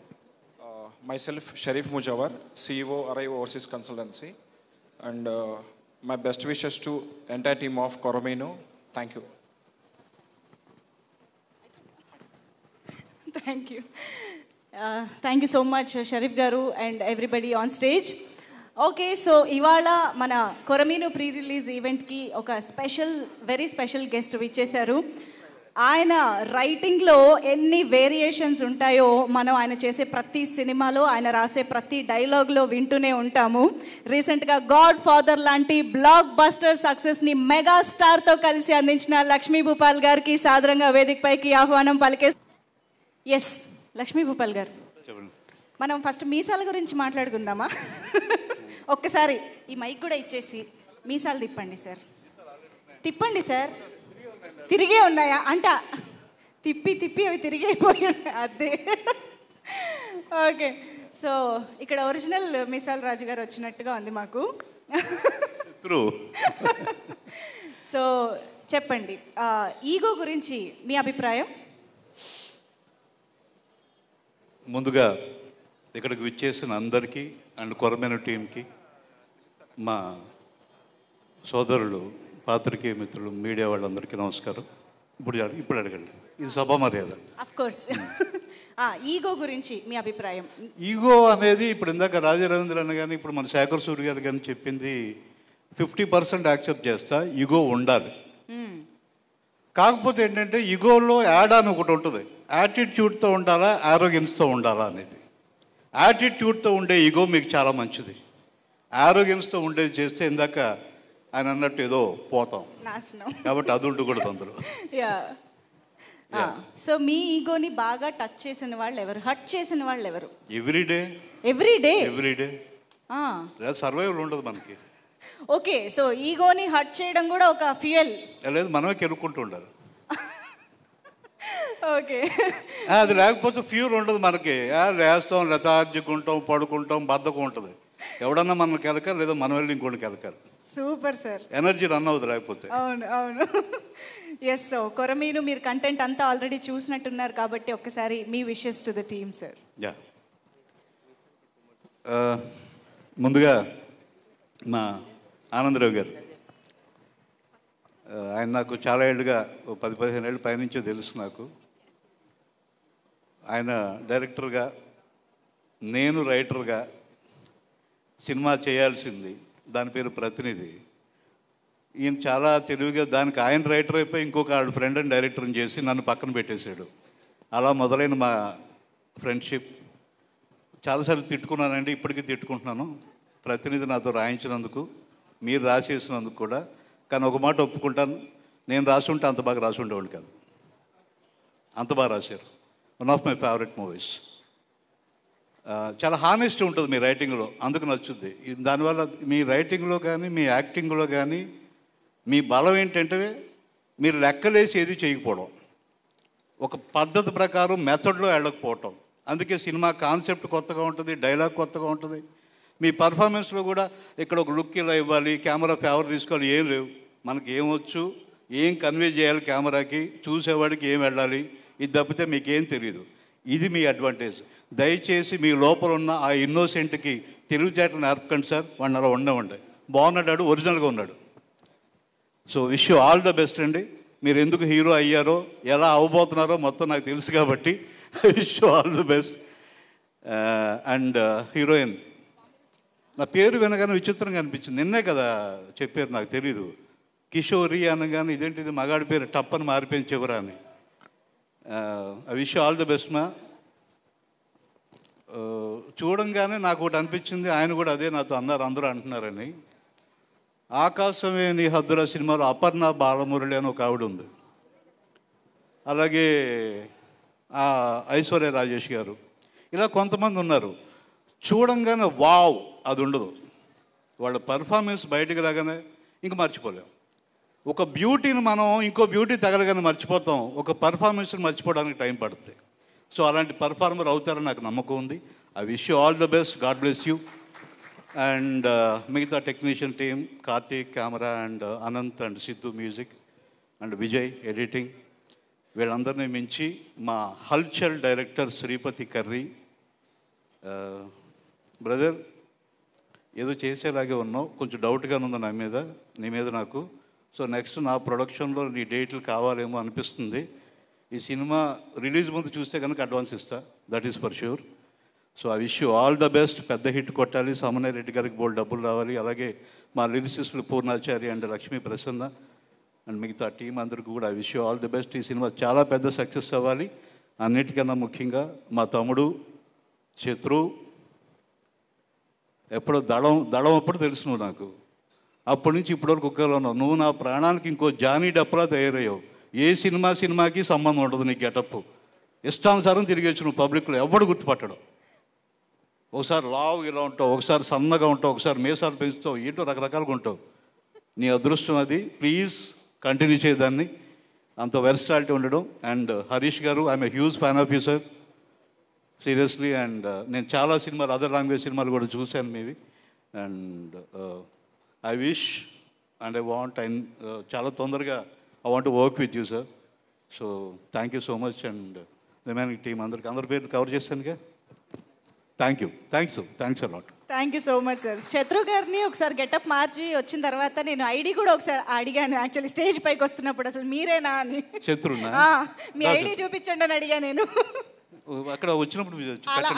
Myself, Sharif Mujawar, CEO, Arrive Overseas Consultancy. And my best wishes to entire team of Korameenu. Thank you. Thank you. Thank you so much, Sharif Garu and everybody on stage. Okay, so ఇవాళ మన కొరమీను pre release ఈవెంట్కి ఒక very special guest విచ్చేశారు. ఆయన రైటింగ్లో ఎన్ని variations ఉంటాయో మనం ఆయన చేసే ప్రతి సినిమాలో, ఆయన రాసే ప్రతి డైలాగ్లో వింటూనే ఉంటాము. రీసెంట్గా గాడ్ ఫాదర్ లాంటి బ్లాక్ బస్టర్ సక్సెస్ని మెగా స్టార్తో కలిసి అందించిన లక్ష్మీ భూపాల్ గారికి సాదరంగా వేదికపైకి ఆహ్వానం పలికే. ఎస్, లక్ష్మీ భూపాల్ గారు, మనం ఫస్ట్ మీసాల గురించి మాట్లాడుకుందామా? ఒక్కసారి ఈ మైక్ కూడా ఇచ్చేసి మీసాలు తిప్పండి సార్. తిప్పండి సార్. తిరిగే ఉన్నాయా అంట, తిప్పి అవి తిరిగిపోయి ఉన్నాయి. అదే. ఓకే, సో ఇక్కడ ఒరిజినల్ మిసాల్ రాజు గారు వచ్చినట్టుగా ఉంది మాకు. సో చెప్పండి, ఈగో గురించి మీ అభిప్రాయం? ముందుగా ఇక్కడికి విచ్చేసిన అందరికీ అండ్ కొరమీను టీంకి, మా సోదరులు, పాత్రికేయ మిత్రులు, మీడియా వాళ్ళందరికీ నమస్కారం. ఇప్పుడు అడగండి, ఇది సభా మర్యాద. Of course. ఈగో గురించి మీ అభిప్రాయం? ఈగో అనేది ఇప్పుడు ఇందాక రాజా రవీంద్ర అన్న కానీ ఇప్పుడు మన శేఖర్ సూర్య గారు కానీ చెప్పింది 50% యాక్సెప్ట్ చేస్తా. ఈగో ఉండాలి. కాకపోతే ఏంటంటే ఈగోలో యాడ్ అని ఒకటి ఉంటుంది. యాటిట్యూడ్తో ఉండాలా, ఆరోగెన్స్తో ఉండాలా అనేది. యాటిట్యూడ్తో ఉండే ఈగో మీకు చాలా మంచిది. ఆరోగెన్స్తో ఉండేది చేస్తే ఇందాక ఆయన అన్నట్టు ఏదో పోతాం, కాబట్టి అది ఉండకూడదు అందులో. సో మీ ఈగోని బాగా టచ్ చేసిన వాళ్ళు ఎవరు, హర్ట్ చేసిన వాళ్ళు ఎవరు? ఎవ్రీడే సర్వైవల్ ఉండదు మనకి. ఓకే, సో ఈగోని హర్ట్ చేయడం కూడా ఒక ఫ్యూయల్. లేదు, మనమే కెరుక్కుంటూ ఉండాలి. ఓకే, అది లేకపోతే ఫ్యూల్ ఉండదు మనకి. లేస్తాం, లెథార్జిక్కుంటాం, పడుకుంటాం, బద్ధకం ఉంటుంది. ఎవడన్నా మనం కెలకాలి, లేదా మనం వెళ్ళి ఇంకోటి కెలకాలి. సూపర్ సార్, ఎనర్జీ రన్ అవుతుంది లేకపోతే. అవును. ఎస్, సో కొరమీను మీరు కంటెంట్ అంతా ఆల్రెడీ చూసినట్టున్నారు కాబట్టి ఒక్కసారి మీ wishes to the team sir. Yeah, ముందుగా మా ఆనంద్ రావి గారు, ఆయన నాకు చాలా ఏళ్ళుగా 10-15 ఏళ్ళ పైనుంచో తెలుసు నాకు. ఆయన డైరెక్టర్గా, నేను రైటర్గా సినిమా చేయాల్సింది, దాని పేరు ప్రతినిధి. ఈయన చాలా తెలివిగా దానికి ఆయన రైటర్ అయిపోయి ఇంకొక ఆవిడ ఫ్రెండ్ అండ్ డైరెక్టర్ని చేసి నన్ను పక్కన పెట్టేశాడు. అలా మొదలైన మా ఫ్రెండ్షిప్. చాలాసార్లు తిట్టుకున్నానండి, ఇప్పటికీ తిట్టుకుంటున్నాను. ప్రతినిధి నాతో రాయించినందుకు, మీరు రాసేసినందుకు కూడా. కానీ ఒక మాట ఒప్పుకుంటాను, నేను రాసుంటే అంత బాగా రాసి ఉండేవాడిని కాదు. అంత బాగా రాశారు. One of my favourite movies. చాలా హానెస్ట్ ఉంటుంది మీ రైటింగ్లో, అందుకు నచ్చుద్ది. దానివల్ల మీ రైటింగ్లో కానీ, మీ యాక్టింగ్లో కానీ మీ బలం ఏంటంటే మీరు లెక్కలేసి ఏది చేయకపోవడం, ఒక పద్ధతి ప్రకారం మెథడ్లో వెళ్ళకపోవటం. అందుకే సినిమా కాన్సెప్ట్ కొత్తగా ఉంటుంది, డైలాగ్ కొత్తగా ఉంటుంది. మీ పర్ఫార్మెన్స్లో కూడా ఇక్కడ ఒక లుక్ ఇలా ఇవ్వాలి, కెమెరా ఫేవర్ తీసుకోవాలి, ఏం లేవు. మనకి ఏమొచ్చు, ఏం కన్వే చేయాలి కెమెరాకి, చూసేవాడికి ఏం వెళ్ళాలి, ఇది తప్పితే మీకేం తెలియదు. ఇది మీ అడ్వాంటేజ్. దయచేసి మీ లోపల ఉన్న ఆ ఇన్నోసెంట్కి తెలివితేటలు నేర్పకండి సార్. వాడిని అలా ఉండవండి. బాగున్నాడు, ఒరిజినల్గా ఉన్నాడు. So wish you all the best అండి. మీరు ఎందుకు హీరో అయ్యారో, ఎలా అవ్వబోతున్నారో మొత్తం నాకు తెలుసు కాబట్టి wish you all the best. And heroine, నా పేరు వినగానే విచిత్రంగా అనిపించింది. నిన్నే కదా చెప్పారు, నాకు తెలీదు. కిషోరి అనగానే ఇదేంటిది మగాడి పేరు టప్పని మారిపోయింది చివర అని. I wish all the best మా. చూడంగానే నాకు ఒకటి అనిపించింది, ఆయన కూడా అదే నాతో అన్నారు, అందరూ అంటున్నారని. ఆకాశమే నీ హద్దుల సినిమాలో అపర్ణ బాలమురళి అని ఒక ఆవిడ ఉంది. అలాగే ఐశ్వర్య రాజేష్ గారు, ఇలా కొంతమంది ఉన్నారు. చూడంగానే వావ్ అది ఉండదు. వాళ్ళ పర్ఫార్మెన్స్ బయటకు రాగానే ఇంక మర్చిపోలేం. ఒక బ్యూటీని మనం ఇంకో బ్యూటీ తగలగానే మర్చిపోతాం, ఒక పర్ఫార్మెన్స్ని మర్చిపోవడానికి టైం పడుతుంది. సో అలాంటి పర్ఫార్మర్ అవుతారని నాకు నమ్మకం ఉంది. I wish you all the best, God bless you. And మిగతా technician team, Karthik camera, and Anant and Siddhu music, and Vijay editing, వీళ్ళందరినీ మించి మా హల్చల్ డైరెక్టర్ శ్రీపతి కర్రీ. బ్రదర్, ఏదో చేసేలాగే ఉన్నావు, కొంచెం డౌట్గానే ఉంది నీ మీద నాకు. సో నెక్స్ట్ నా ప్రొడక్షన్లో నీ డేట్లు కావాలేమో అనిపిస్తుంది. ఈ సినిమా రిలీజ్ ముందు చూస్తే కనుక అడ్వాన్స్ ఇస్తా, that is for sure. So I wish you all the best. పెద్ద హిట్ కొట్టాలి, సమన్వయ రెడ్డి గారికి బోల్డ్ డబ్బులు రావాలి. అలాగే మా లిరిసిస్టులు పూర్ణాచారి అండ్ లక్ష్మీ ప్రసన్న అండ్ మిగతా టీం అందరికీ కూడా I wish you all the best. ఈ సినిమా చాలా పెద్ద సక్సెస్ అవ్వాలి. అన్నిటికన్నా ముఖ్యంగా మా తమ్ముడు శత్రు, ఎప్పుడో దళం అప్పుడు తెలుసు నువ్వు నాకు, అప్పటి నుంచి ఇప్పటివరకు ఒక్కలో ఉన్నావు. నువ్వు నా ప్రాణానికి ఇంకో జానీ డప్రా తయారయ్యావు. ఏ సినిమాకి సంబంధం ఉండదు నీ గెటప్. ఇష్టానుసారం తిరిగేచ్చు నువ్వు పబ్లిక్లో, ఎవడు గుర్తుపట్టడం. ఒకసారి లావు ఇలా ఉంటావు, ఒకసారి సన్నగా ఉంటావు, ఒకసారి మీసాలు పెంచుతావు, ఏంటో రకరకాలుగా ఉంటావు. నీ అదృష్టం అది. ప్లీజ్ కంటిన్యూ చేయదాన్ని, అంత వెర్సాలిటీ ఉండడం. అండ్ హరీష్ గారు, I'm a huge fan of you sir, seriously. And నేను చాలా సినిమాలు, అదర్ లాంగ్వేజ్ సినిమాలు కూడా చూశాను మీవి. And I wish and I want చాలా తొందరగా I want work with you sir. So thank you so much. And remaining team అందరి పేర్లు కవర్ చేస్తానుగా. Thanks a lot. Thank you so much sir. Shatru గారిని ఒకసారి గెటప్ మార్చి వచ్చిన తర్వాత నేను ఐడి కూడా ఒకసారి అడిగాను, యాక్చువల్లీ స్టేజ్ పైకి వస్తున్నప్పుడు, అసలు మీరేనా అని. శత్రునా? మీ ఐడి చూపించండి అని అడిగా నేను. అక్కడ వచ్చినప్పుడు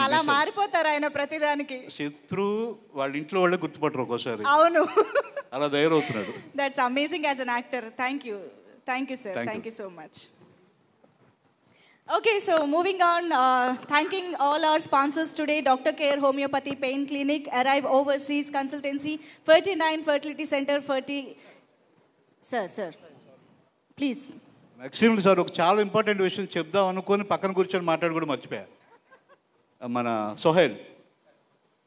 అలా మారిపోతారు ఆయన ప్రతిదానికి. శత్రు వాళ్ళ ఇంట్లో వాళ్ళే గుర్తుపట్టరు ఒక్కోసారి. అవును, అలా తయారవుతున్నాడు. That's amazing as an actor. Thank you sir, thank you so much. Okay, so moving on, thanking all our sponsors today, Dr. Care Homeopathy Pain Clinic, Arrive Overseas Consultancy, 39 Fertility Center, Sir, please. Extremely sir, ఒక చాలా important విషయం చెప్దాం అనుకొని పక్కన కూర్చొని మాట్లాడి కూడా మర్చిపోయా. మన సోహెల్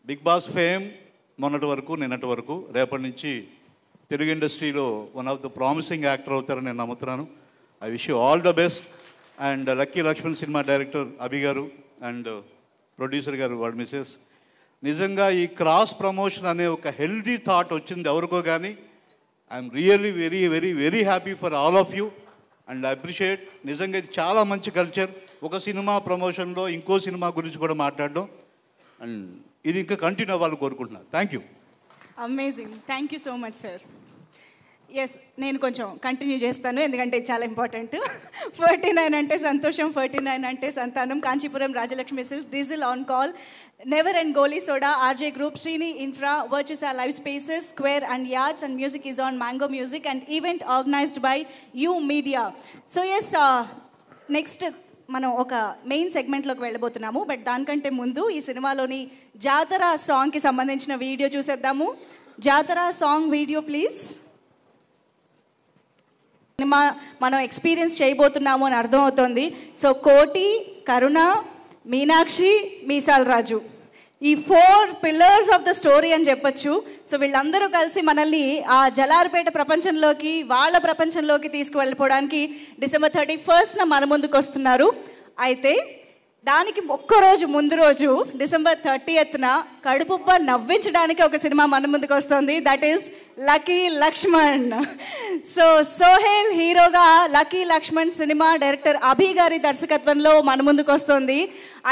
బిగ్ బాస్ ఫేమ్ మొన్నటి వరకు, నిన్నటి వరకు, రేపటి నుంచి తెలుగు ఇండస్ట్రీలో one of the promising actor అవుతారని నేను నమ్ముతున్నాను. I wish you all the best. And lucky Lakshman cinema director Abhi గారు అండ్ ప్రొడ్యూసర్ గారు వాళ్ళ మిసెస్, నిజంగా ఈ క్రాస్ ప్రమోషన్ అనే ఒక హెల్దీ థాట్ వచ్చింది ఎవరికో కానీ. I'm really very very very happy for all of you and appreciate. నిజంగా ఇది చాలా మంచి కల్చర్. ఒక సినిమా ప్రమోషన్లో ఇంకో సినిమా గురించి కూడా మాట్లాడడం, అండ్ ఇది ఇంకా కంటిన్యూ అవ్వాలని కోరుకుంటున్నాను. Thank you. Amazing, thank you so much sir. Yes, నేను కొంచెం కంటిన్యూ చేస్తాను ఎందుకంటే ఇది చాలా ఇంపార్టెంట్. 49 అంటే సంతోషం, 49 అంటే సంతానం, Kanchipuram Rajalakshmi silks, diesel on call, never and Goli soda, RJ group, Srini infra, Virtusa live spaces, square and yards, and music is on mango music, and event organised by you media. So yes, next మనం ఒక main సెగ్మెంట్లోకి వెళ్ళబోతున్నాము. But దానికంటే ముందు ఈ సినిమాలోని జాతర సాంగ్కి సంబంధించిన video చూసేద్దాము. జాతర సాంగ్ వీడియో ప్లీజ్. మనం ఎక్స్పీరియన్స్ చేయబోతున్నాము అని అర్థమవుతుంది. సో కోటి, కరుణ, మీనాక్షి, మీసాల రాజు, ఈ 4 పిల్లర్స్ ఆఫ్ ద స్టోరీ అని చెప్పొచ్చు. సో వీళ్ళందరూ కలిసి మనల్ని ఆ జలార్పేట ప్రపంచంలోకి, వాళ్ళ ప్రపంచంలోకి తీసుకువెళ్ళిపోవడానికి December 31st మన ముందుకు వస్తున్నారు. అయితే దానికి ఒక్కరోజు ముందు రోజు December 30th కడుపుబ్బ నవ్వించడానికి ఒక సినిమా మన ముందుకు వస్తుంది. That is lucky Lakshman. So Sohel హీరోగా lucky Lakshman cinema director Abhi గారి దర్శకత్వంలో మన ముందుకు వస్తుంది.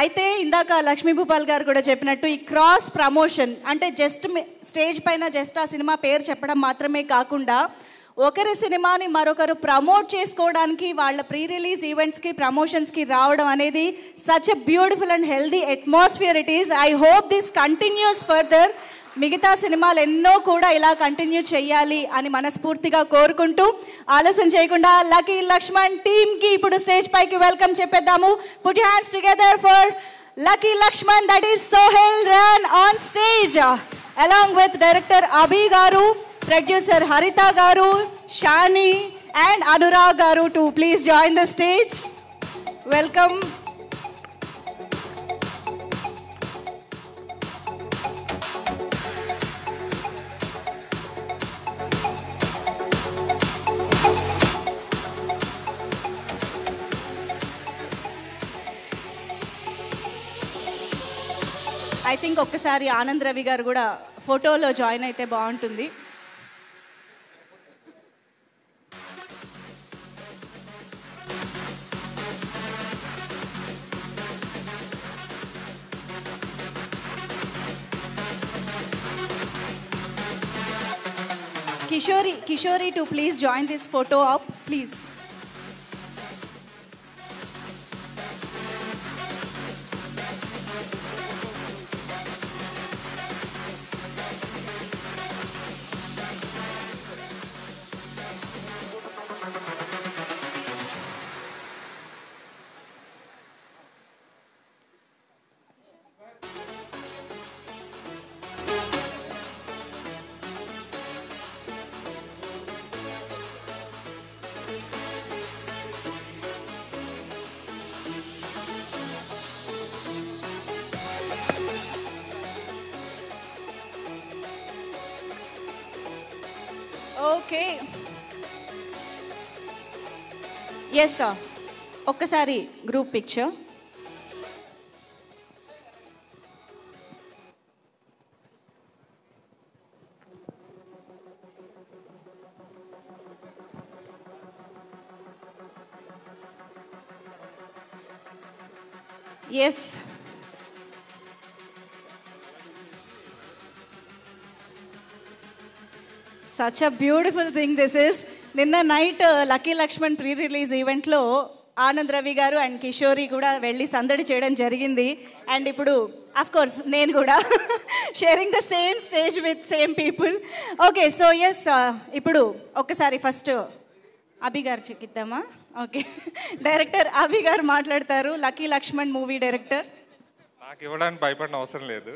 అయితే ఇందాక లక్ష్మీ భూపాల్ గారు కూడా చెప్పినట్టు ఈ క్రాస్ ప్రమోషన్ అంటే జస్ట్ స్టేజ్ పైన జస్ట్ ఆ సినిమా పేరు చెప్పడం మాత్రమే కాకుండా ఒకరి సినిమాని మరొకరు ప్రమోట్ చేసుకోవడానికి వాళ్ళ ప్రీ రిలీజ్ ఈవెంట్స్కి ప్రమోషన్స్కి రావడం అనేది such a beautiful and healthy atmosphere it is. I hope this continuous further. మిగతా సినిమాలు ఎన్నో కూడా ఇలా కంటిన్యూ చేయాలి అని మనస్ఫూర్తిగా కోరుకుంటూ ఆలస్యం చేయకుండా లక్కీ లక్ష్మణ్ టీమ్కి ఇప్పుడు స్టేజ్ పైకి వెల్కమ్ చెప్పేద్దాము. Put your hands together for lucky Lakshman. That is Sohel run on stage along with director Abhi గారు, ప్రొడ్యూసర్ హరిత గారు, షాని అండ్ అనురాగ్ గారు to please join the stage. Welcome. I think ఒక్కసారి ఆనంద్ రవి గారు కూడా ఫోటోలో జాయిన్ అయితే బాగుంటుంది. Kishori to please join this photo up, please. Okay, yes sir. ఒక్కసారి group picture. Yes, such a beautiful thing this is. నిన్న night lucky Lakshman pre release ఈవెంట్లో ఆనంద్ రవి గారు అండ్ కిషోరి కూడా వెళ్ళి సందడి చేయడం జరిగింది. అండ్ ఇప్పుడు కోర్స్ నేను కూడా sharing the same stage with same people. Okay, so yes, ఇప్పుడు ఒక్కసారి ఫస్ట్ అభి గారు చెక్కిద్దామా? ఓకే, డైరెక్టర్ అభి గారు మాట్లాడతారు. Lucky Lakshman movie director. నాకు ఇవ్వడానికి భయపడిన అవసరం లేదు.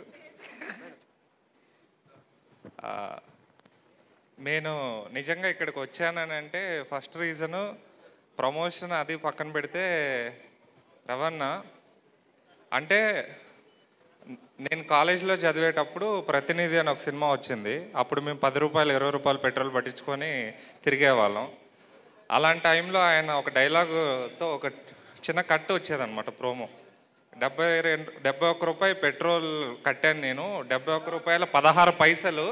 నేను నిజంగా ఇక్కడికి వచ్చానని అంటే ఫస్ట్ రీజను ప్రమోషన్ అది పక్కన పెడితే రవణ అంటే నేను కాలేజీలో చదివేటప్పుడు ప్రతినిధి అని ఒక సినిమా వచ్చింది. అప్పుడు మేము 10 రూపాయలు 20 రూపాయలు పెట్రోల్ పట్టించుకొని తిరిగేవాళ్ళం. అలాంటి టైంలో ఆయన ఒక డైలాగుతో ఒక చిన్న కట్టు వచ్చేదన్నమాట ప్రోమో. 71 రూపాయి పెట్రోల్ కట్టాను నేను, 71 రూపాయల 16 పైసలు,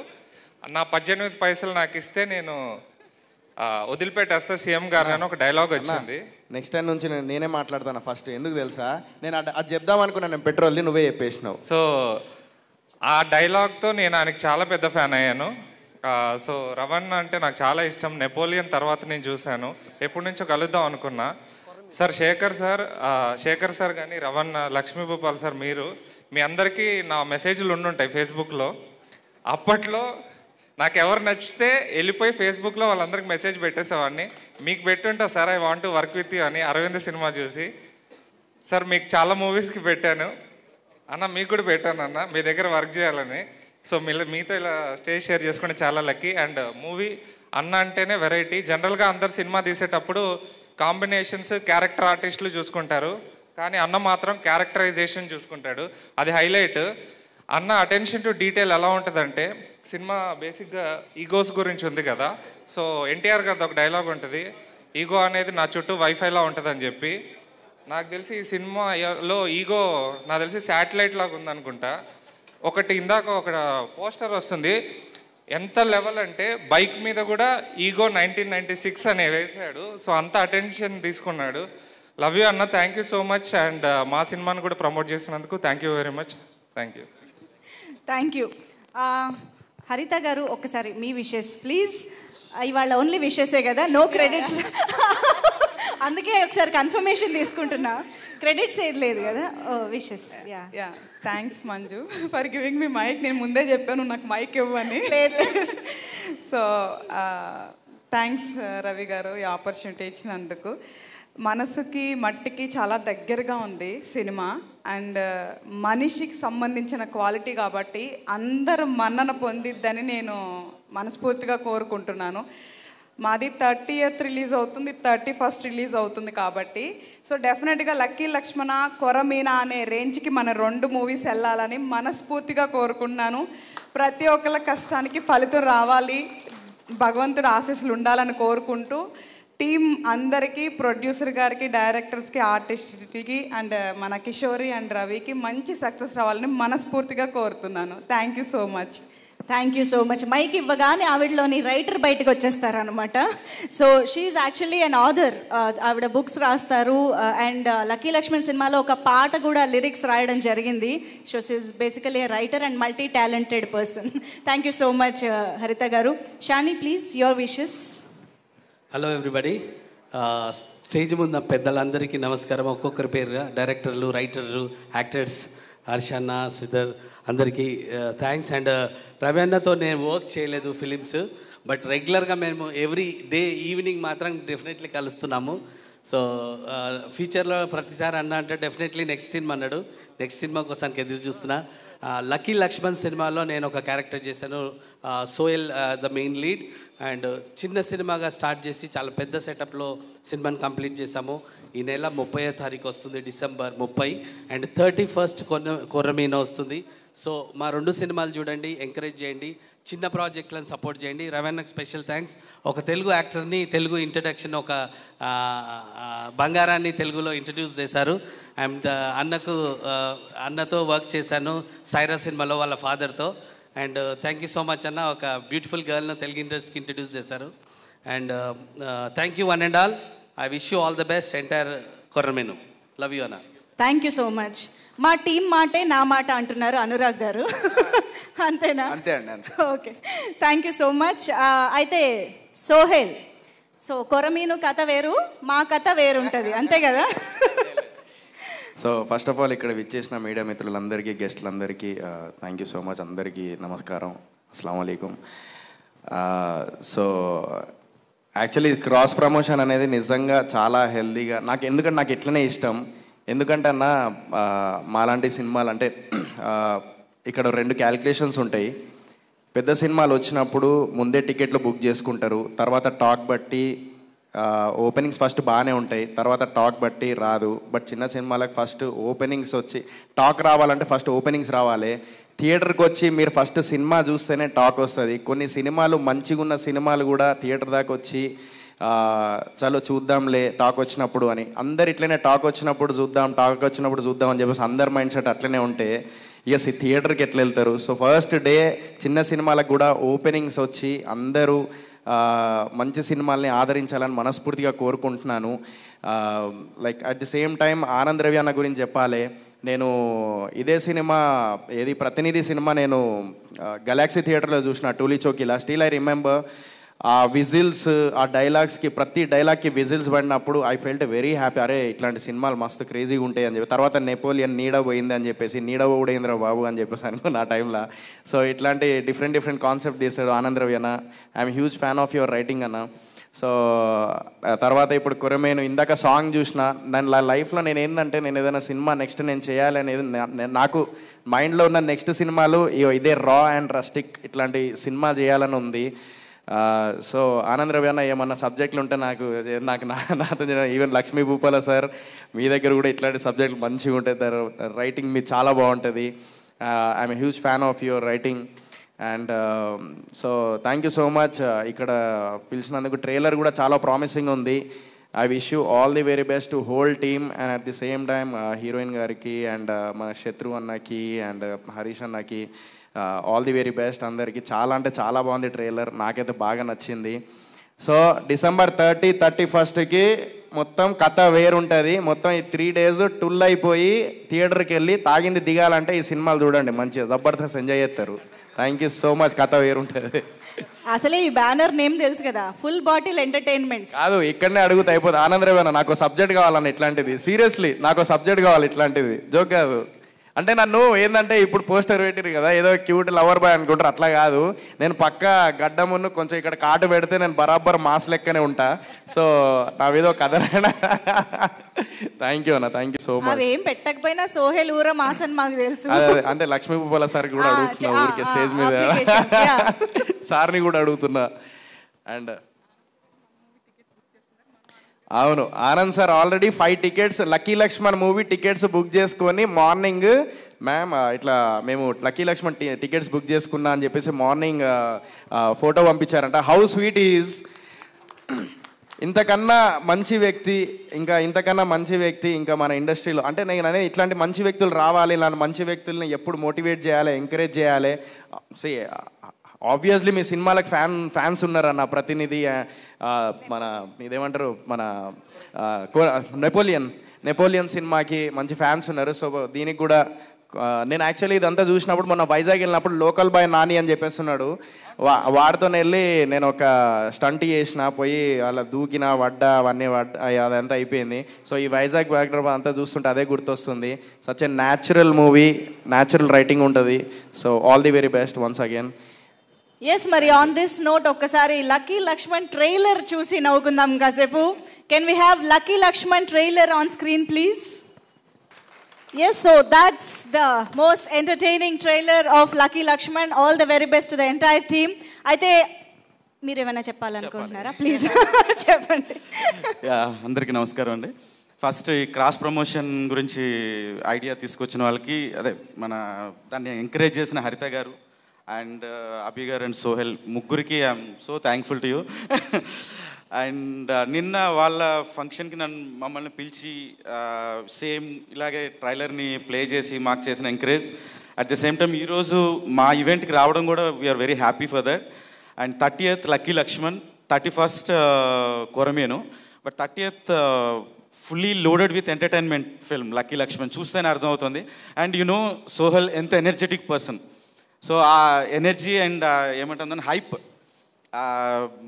నా 18 పైసలు నాకు ఇస్తే నేను వదిలిపెట్టేస్తా సీఎం గారు అని ఒక డైలాగ్ వచ్చింది. నెక్స్ట్ టైం నుంచి నేనే మాట్లాడతాను ఫస్ట్. ఎందుకు తెలుసా, నేను అది చెప్దాం అనుకున్నాను, పెట్రోల్ది నువ్వే చెప్పేసినావు. సో ఆ డైలాగ్తో నేను ఆయనకి చాలా పెద్ద ఫ్యాన్ అయ్యాను. సో రవణ అంటే నాకు చాలా ఇష్టం. నెపోలియన్ తర్వాత నేను చూశాను, ఎప్పటి నుంచో కలుద్దాం అనుకున్నా. సార్ శేఖర్ సార్ కానీ రవణ, లక్ష్మీ భూపాల్ సార్, మీ అందరికీ నా మెసేజ్లు ఉండుంటాయి ఫేస్బుక్లో. అప్పట్లో నాకు ఎవరు నచ్చితే వెళ్ళిపోయి ఫేస్బుక్లో వాళ్ళందరికీ మెసేజ్ పెట్టేసేవాడిని. మీకు పెట్టుంటా sir I want to work with you అని, అరవింద్ సినిమా చూసి. సార్ మీకు చాలా మూవీస్కి పెట్టాను అన్న, మీకు కూడా పెట్టాను అన్న, మీ దగ్గర వర్క్ చేయాలని. సో మీతో ఇలా స్టేజ్ షేర్ చేసుకుంటే చాలా లక్కీ. అండ్ మూవీ అన్న అంటేనే వెరైటీ. జనరల్గా అందరు సినిమా తీసేటప్పుడు కాంబినేషన్స్, క్యారెక్టర్ ఆర్టిస్టులు చూసుకుంటారు, కానీ అన్న మాత్రం క్యారెక్టరైజేషన్ చూసుకుంటాడు. అది హైలైట్. అన్న అటెన్షన్ టు డీటెయిల్ ఎలా ఉంటుందంటే, సినిమా బేసిక్గా ఈగోస్ గురించి ఉంది కదా. సో ఎన్టీఆర్ గారిది ఒక డైలాగ్ ఉంటుంది, ఈగో అనేది నా చుట్టూ వైఫైలా ఉంటుందని చెప్పి. నాకు తెలిసి ఈ సినిమాలో ఈగో నాకు తెలిసి శాటిలైట్ లాగా ఉందనుకుంటా. ఒకటి ఇందాక ఒక పోస్టర్ వస్తుంది, ఎంత లెవెల్ అంటే బైక్ మీద కూడా ఈగో 1996 అనే వేసాడు. సో అంత అటెన్షన్ తీసుకున్నాడు. లవ్ యూ అన్న, thank you so much. And మా సినిమాని కూడా ప్రమోట్ చేసినందుకు thank you very much. Thank you. Thank you. హరిత గారు ఒక్కసారి మీ విషెస్ ప్లీజ్. ఇవాళ ఓన్లీ విషెసే కదా, నో క్రెడిట్స్. అందుకే ఒకసారి కన్ఫర్మేషన్ తీసుకుంటున్నా, క్రెడిట్స్ ఏం లేదు కదా. Wishes. Yeah thanks Manju for giving me mic. నేను ముందే చెప్పాను నాకు మైక్ ఇవ్వని. సో థ్యాంక్స్ రవి గారు ఈ ఆపర్చునిటీ ఇచ్చినందుకు. మనసుకి మట్టికి చాలా దగ్గరగా ఉంది సినిమా. అండ్ మనిషికి సంబంధించిన క్వాలిటీ కాబట్టి అందరూ మన్నన పొందిద్దని నేను మనస్ఫూర్తిగా కోరుకుంటున్నాను. మాది 30th రిలీజ్ అవుతుంది, 31st రిలీజ్ అవుతుంది కాబట్టి సో డెఫినెట్గా లక్కీ లక్ష్మణ, కొరమీన అనే రేంజ్కి మన 2 మూవీస్ వెళ్ళాలని మనస్ఫూర్తిగా కోరుకుంటున్నాను. ప్రతి ఒక్కళ్ళ కష్టానికి ఫలితం రావాలి, భగవంతుడు ఆశీస్సులు ఉండాలని కోరుకుంటూ టీం అందరికీ, ప్రొడ్యూసర్ గారికి, డైరెక్టర్స్కి, ఆర్టిస్ట్కి అండ్ మన కిషోరి అండ్ రవికి మంచి సక్సెస్ రావాలని మనస్ఫూర్తిగా కోరుతున్నాను. Thank you so much. Thank you so much. Mike ఇవ్వగానే ఆవిడలోని రైటర్ బయటకు వచ్చేస్తారనమాట. So she actually an author. ఆవిడ బుక్స్ రాస్తారు అండ్ లక్కీ లక్ష్మణ్ సినిమాలో ఒక పాట కూడా లిరిక్స్ రాయడం జరిగింది. So she basically a writer and multi talented person. Thank you so much Haritha గారు. Shani please your wishes. Hello everybody. Stage ముందు పెద్దలందరికీ నమస్కారం. ఒక్కొక్కరి పేరుగా డైరెక్టర్లు, రైటర్లు, యాక్టర్స్, హర్ష అన్న, శ్రీధర్ అందరికీ థ్యాంక్స్. అండ్ రవి అన్నతో నేను వర్క్ చేయలేదు ఫిలిమ్స్, బట్ రెగ్యులర్గా మేము ఎవ్రీ డే ఈవినింగ్ మాత్రం డెఫినెట్లీ కలుస్తున్నాము. సో ఫ్యూచర్లో ప్రతిసారి అన్న అంటే డెఫినెట్లీ నెక్స్ట్ సినిమా అన్నాడు. నెక్స్ట్ సినిమా కోసానికి ఎదురు చూస్తున్నా. లక్కీ లక్ష్మణ్ సినిమాలో నేను ఒక క్యారెక్టర్ చేశాను, Sohel as a main lead. And చిన్న సినిమాగా స్టార్ట్ చేసి చాలా పెద్ద సెటప్లో సినిమాని కంప్లీట్ చేశాము. ఈ నెల 30వ తారీఖు వస్తుంది, December 30. అండ్ 31st కొరమీను వస్తుంది. సో మా 2 సినిమాలు చూడండి, ఎంకరేజ్ చేయండి, చిన్న ప్రాజెక్టులను సపోర్ట్ చేయండి. రవణకు స్పెషల్ థ్యాంక్స్. ఒక తెలుగు యాక్టర్ని, తెలుగు ఇంట్రడక్షన్, ఒక బంగారాన్ని తెలుగులో ఇంట్రడ్యూస్ చేశారు. అండ్ అన్నతో వర్క్ చేశాను సైరా సినిమాలో వాళ్ళ ఫాదర్తో. And thank you so much అన్న, ఒక బ్యూటిఫుల్ గర్ల్ను తెలుగు ఇండస్ట్రీకి ఇంట్రడ్యూస్ చేశారు. And thank you one and all. I wish you all the best entire Korameenu. Love you అన్న. Thank you so much. మా టీం మాటే నా మాట అంటున్నారు అనురాగ్ గారు. అంతేనా? అంతే అండి. Okay, thank you so much. అయితే సోహెల్, సో కొరమీను కథ వేరు, మా కథ వేరు ఉంటుంది, అంతే కదా? సో ఫస్ట్ ఆఫ్ ఆల్ ఇక్కడ విచ్చేసిన మీడియా మిత్రులందరికీ, గెస్టులందరికీ థ్యాంక్ యూ సో మచ్. అందరికీ నమస్కారం, అస్సలాము అలైకుం. సో యాక్చువల్లీ క్రాస్ ప్రమోషన్ అనేది నిజంగా చాలా హెల్దీగా ఎందుకంటే నాకు ఇట్లనే ఇష్టం. ఎందుకంటే అన్న మాలాంటి సినిమాలు అంటే ఇక్కడ 2 క్యాలిక్యులేషన్స్ ఉంటాయి. పెద్ద సినిమాలు వచ్చినప్పుడు ముందే టికెట్లు బుక్ చేసుకుంటారు, తర్వాత టాక్ బట్టి ఓపెనింగ్స్ ఫస్ట్ బాగానే ఉంటాయి, తర్వాత టాక్ బట్టి రాదు. బట్ చిన్న సినిమాలకు ఫస్ట్ ఓపెనింగ్స్ వచ్చి టాక్ రావాలంటే ఫస్ట్ ఓపెనింగ్స్ రావాలి. థియేటర్కి వచ్చి మీరు ఫస్ట్ సినిమా చూస్తేనే టాక్ వస్తుంది. కొన్ని సినిమాలు మంచిగా ఉన్న సినిమాలు కూడా థియేటర్ దాకా వచ్చి చలో చూద్దాంలే టాక్ వచ్చినప్పుడు అని, అందరు ఇట్లనే టాక్ వచ్చినప్పుడు చూద్దాం అని చెప్పేసి అందరి మైండ్ సెట్ అట్లనే ఉంటే ఇక థియేటర్కి ఎట్లా వెళ్తారు? సో ఫస్ట్ డే చిన్న సినిమాలకు కూడా ఓపెనింగ్స్ వచ్చి అందరూ మంచి సినిమాల్ని ఆదరించాలని మనస్ఫూర్తిగా కోరుకుంటున్నాను. Like at the same time Anand Ravi అన్న గురించి చెప్పాలి. నేను ఇదే సినిమా ప్రతినిధి సినిమా నేను గెలాక్సీ థియేటర్లో చూసిన టూలీ చౌకీలా. స్టిల్ ఐ రిమెంబర్ ఆ విజిల్స్, ఆ డైలాగ్స్కి, ప్రతి డైలాగ్కి విజిల్స్ పడినప్పుడు ఐ ఫెల్ట్ వెరీ హ్యాపీ. అరే ఇట్లాంటి సినిమాలు మస్తు క్రేజీగా ఉంటాయి అని చెప్పి. తర్వాత నెపోలియన్ నీడ పోయింది అని చెప్పేసి, నీడ ఊడేంద్ర బాబు అని చెప్పేసి అనుకున్న ఆ టైంలో. సో ఇట్లాంటి డిఫరెంట్ కాన్సెప్ట్ తీశాడు ఆనంద్ రవి అన్న. I'm huge fan of your writing అన్న. సో తర్వాత ఇప్పుడు కొరమేను ఇందాక సాంగ్ చూసిన దాని లైఫ్లో నేను ఏంటంటే నేను ఏదైనా సినిమా నెక్స్ట్ నేను చేయాలి అనేది నాకు మైండ్లో ఉన్న నెక్స్ట్ సినిమాలు ఇదే రా అండ్ రస్టిక్ ఇట్లాంటి సినిమా చేయాలని ఉంది. సో ఆనంద్ రవి అన్న ఏమన్నా సబ్జెక్టులు ఉంటే నాకు నాతో ఈవెన్ లక్ష్మీ భూపాల సార్ మీ దగ్గర కూడా ఇట్లాంటి సబ్జెక్టులు మంచిగా ఉంటాయి. రైటింగ్ మీ చాలా బాగుంటుంది. I'm huge fan of your writing. And so thank you so much. ఇక్కడ పిలిచినందుకు ట్రైలర్ కూడా చాలా ప్రామిసింగ్ ఉంది. I wish you all the very best to whole team, and at the same time heroine gariki and మన శత్రు అన్నకి and Harish అన్నకి all the very best అందరికి. చాలా అంటే చాలా బాగుంది ట్రైలర్, నాకైతే బాగా నచ్చింది. సో December 30, 31కి మొత్తం కథ వేరుంటుంది. మొత్తం ఈ 3 days టుల్ అయిపోయి థియేటర్కి వెళ్ళి తాగింది దిగాలంటే ఈ సినిమాలు చూడండి, మంచిగా జబర్దస్త్ ఎంజాయ్ చేస్తారు. Thank you so much. కథ వేరుంటుంది. అసలే ఈ బ్యానర్ నేమ్ తెలుసు కదా, ఫుల్ బాటిల్ ఎంటర్టైన్మెంట్. కాదు, ఇక్కడనే అడుగుతా అయిపోతుంది. ఆనంద్ రవి అన్న నాకు సబ్జెక్ట్ కావాలన్న ఇట్లాంటిది, సీరియస్లీ నాకు సబ్జెక్ట్ కావాలి ఇట్లాంటిది, జోక్ కాదు. అంటే నన్ను ఏంటంటే ఇప్పుడు పోస్టర్ పెట్టిరు కదా, ఏదో క్యూట్ లవర్ బాయ్ అనుకుంటారు, అట్లా కాదు. నేను పక్క గడ్డమును కొంచెం ఇక్కడ కాటు పెడితే నేను బరాబర్ మాస్ లెక్కనే ఉంటా. సో నా ఏదో కథనైనా. థ్యాంక్ యూ అన్న, థ్యాంక్ యూ సో మచ్. అవేం పెట్టకపోయినా సోహెల్ ఊర మాస్ అని మాకు తెలుసు. అంటే లక్ష్మీ భూపాల సార్ కూడా అడుగుతున్నా ఊరికే స్టేజ్ మీద, సార్ని కూడా అడుగుతున్నా. అండ్ అవును, Anand sir already 5 tickets lucky Lakshman movie tickets book చేసుకొని మార్నింగ్, మ్యామ్ ఇట్లా మేము లక్కీ లక్ష్మణ్ టికెట్స్ బుక్ చేసుకున్నా అని చెప్పేసి మార్నింగ్ ఫోటో పంపించారంట. How sweet is. ఇంతకన్నా మంచి వ్యక్తి, ఇంతకన్నా మంచి వ్యక్తి ఇంకా మన ఇండస్ట్రీలో అంటే నేను అనేది ఇట్లాంటి మంచి వ్యక్తులు రావాలి. ఇలాంటి మంచి వ్యక్తుల్ని ఎప్పుడు మోటివేట్ చేయాలి, ఎంకరేజ్ చేయాలి. సో ఆబ్వియస్లీ మీ సినిమాలకు ఫ్యాన్స్ ఉన్నారన్న. ప్రతినిధి మన ఇదేమంటారు, మన నెపోలియన్ సినిమాకి మంచి ఫ్యాన్స్ ఉన్నారు. సో దీనికి కూడా నేను యాక్చువల్లీ ఇదంతా చూసినప్పుడు మొన్న వైజాగ్ వెళ్ళినప్పుడు లోకల్ బాయ్ నాని అని చెప్పేస్తున్నాడు, వాడితో వెళ్ళి నేను ఒక స్టంట్ చేసిన, పోయి అలా దూకిన వడ్డా అవన్నీ అదంతా అయిపోయింది. సో ఈ వైజాగ్ బ్యాక్డ్రాప్ అంతా చూస్తుంటే అదే గుర్తొస్తుంది. Such a natural movie, natural writing ఉంటుంది. So all the very best once again. Yes, మరి ఆన్ దిస్ నోట్ ఒక్కసారి లక్కీ లక్ష్మణ్ ట్రైలర్ చూసి నవ్వుకుందాం కాసేపు. Can we have lucky Lakshman trailer on screen please? Yes, so that's the most entertaining trailer of lucky Lakshman. All the very best to the entire team. అయితే మీరు ఏమైనా చెప్పాలనుకుంటున్నారా? Please చెప్పండి. అందరికీ నమస్కారం అండి. ఫస్ట్ ఈ క్రాస్ ప్రమోషన్ గురించి ఐడియా తీసుకొచ్చిన వాళ్ళకి, అదే మన దాన్ని ఎంకరేజ్ చేసిన హరిత గారు అండ్ అభి గారు అండ్ సోహెల్, ముగ్గురికి I'm so thankful to you. And నిన్న వాళ్ళ ఫంక్షన్కి మమ్మల్ని పిలిచి సేమ్ ఇలాగే ట్రైలర్ని ప్లే చేసి మాకు చేసిన encourage. At the same time ఈరోజు మా ఈవెంట్కి రావడం కూడా we are very happy for that. And 30th lucky Lakshman, 31st Korameenu. But 30th fully loaded with entertainment film lucky Lakshman. చూస్తేనే అర్థమవుతుంది. అండ్ యు నో సోహెల్ ఎంత ఎనర్జెటిక్ పర్సన్. సో ఆ ఎనర్జీ అండ్ ఏమంటుందని హైప్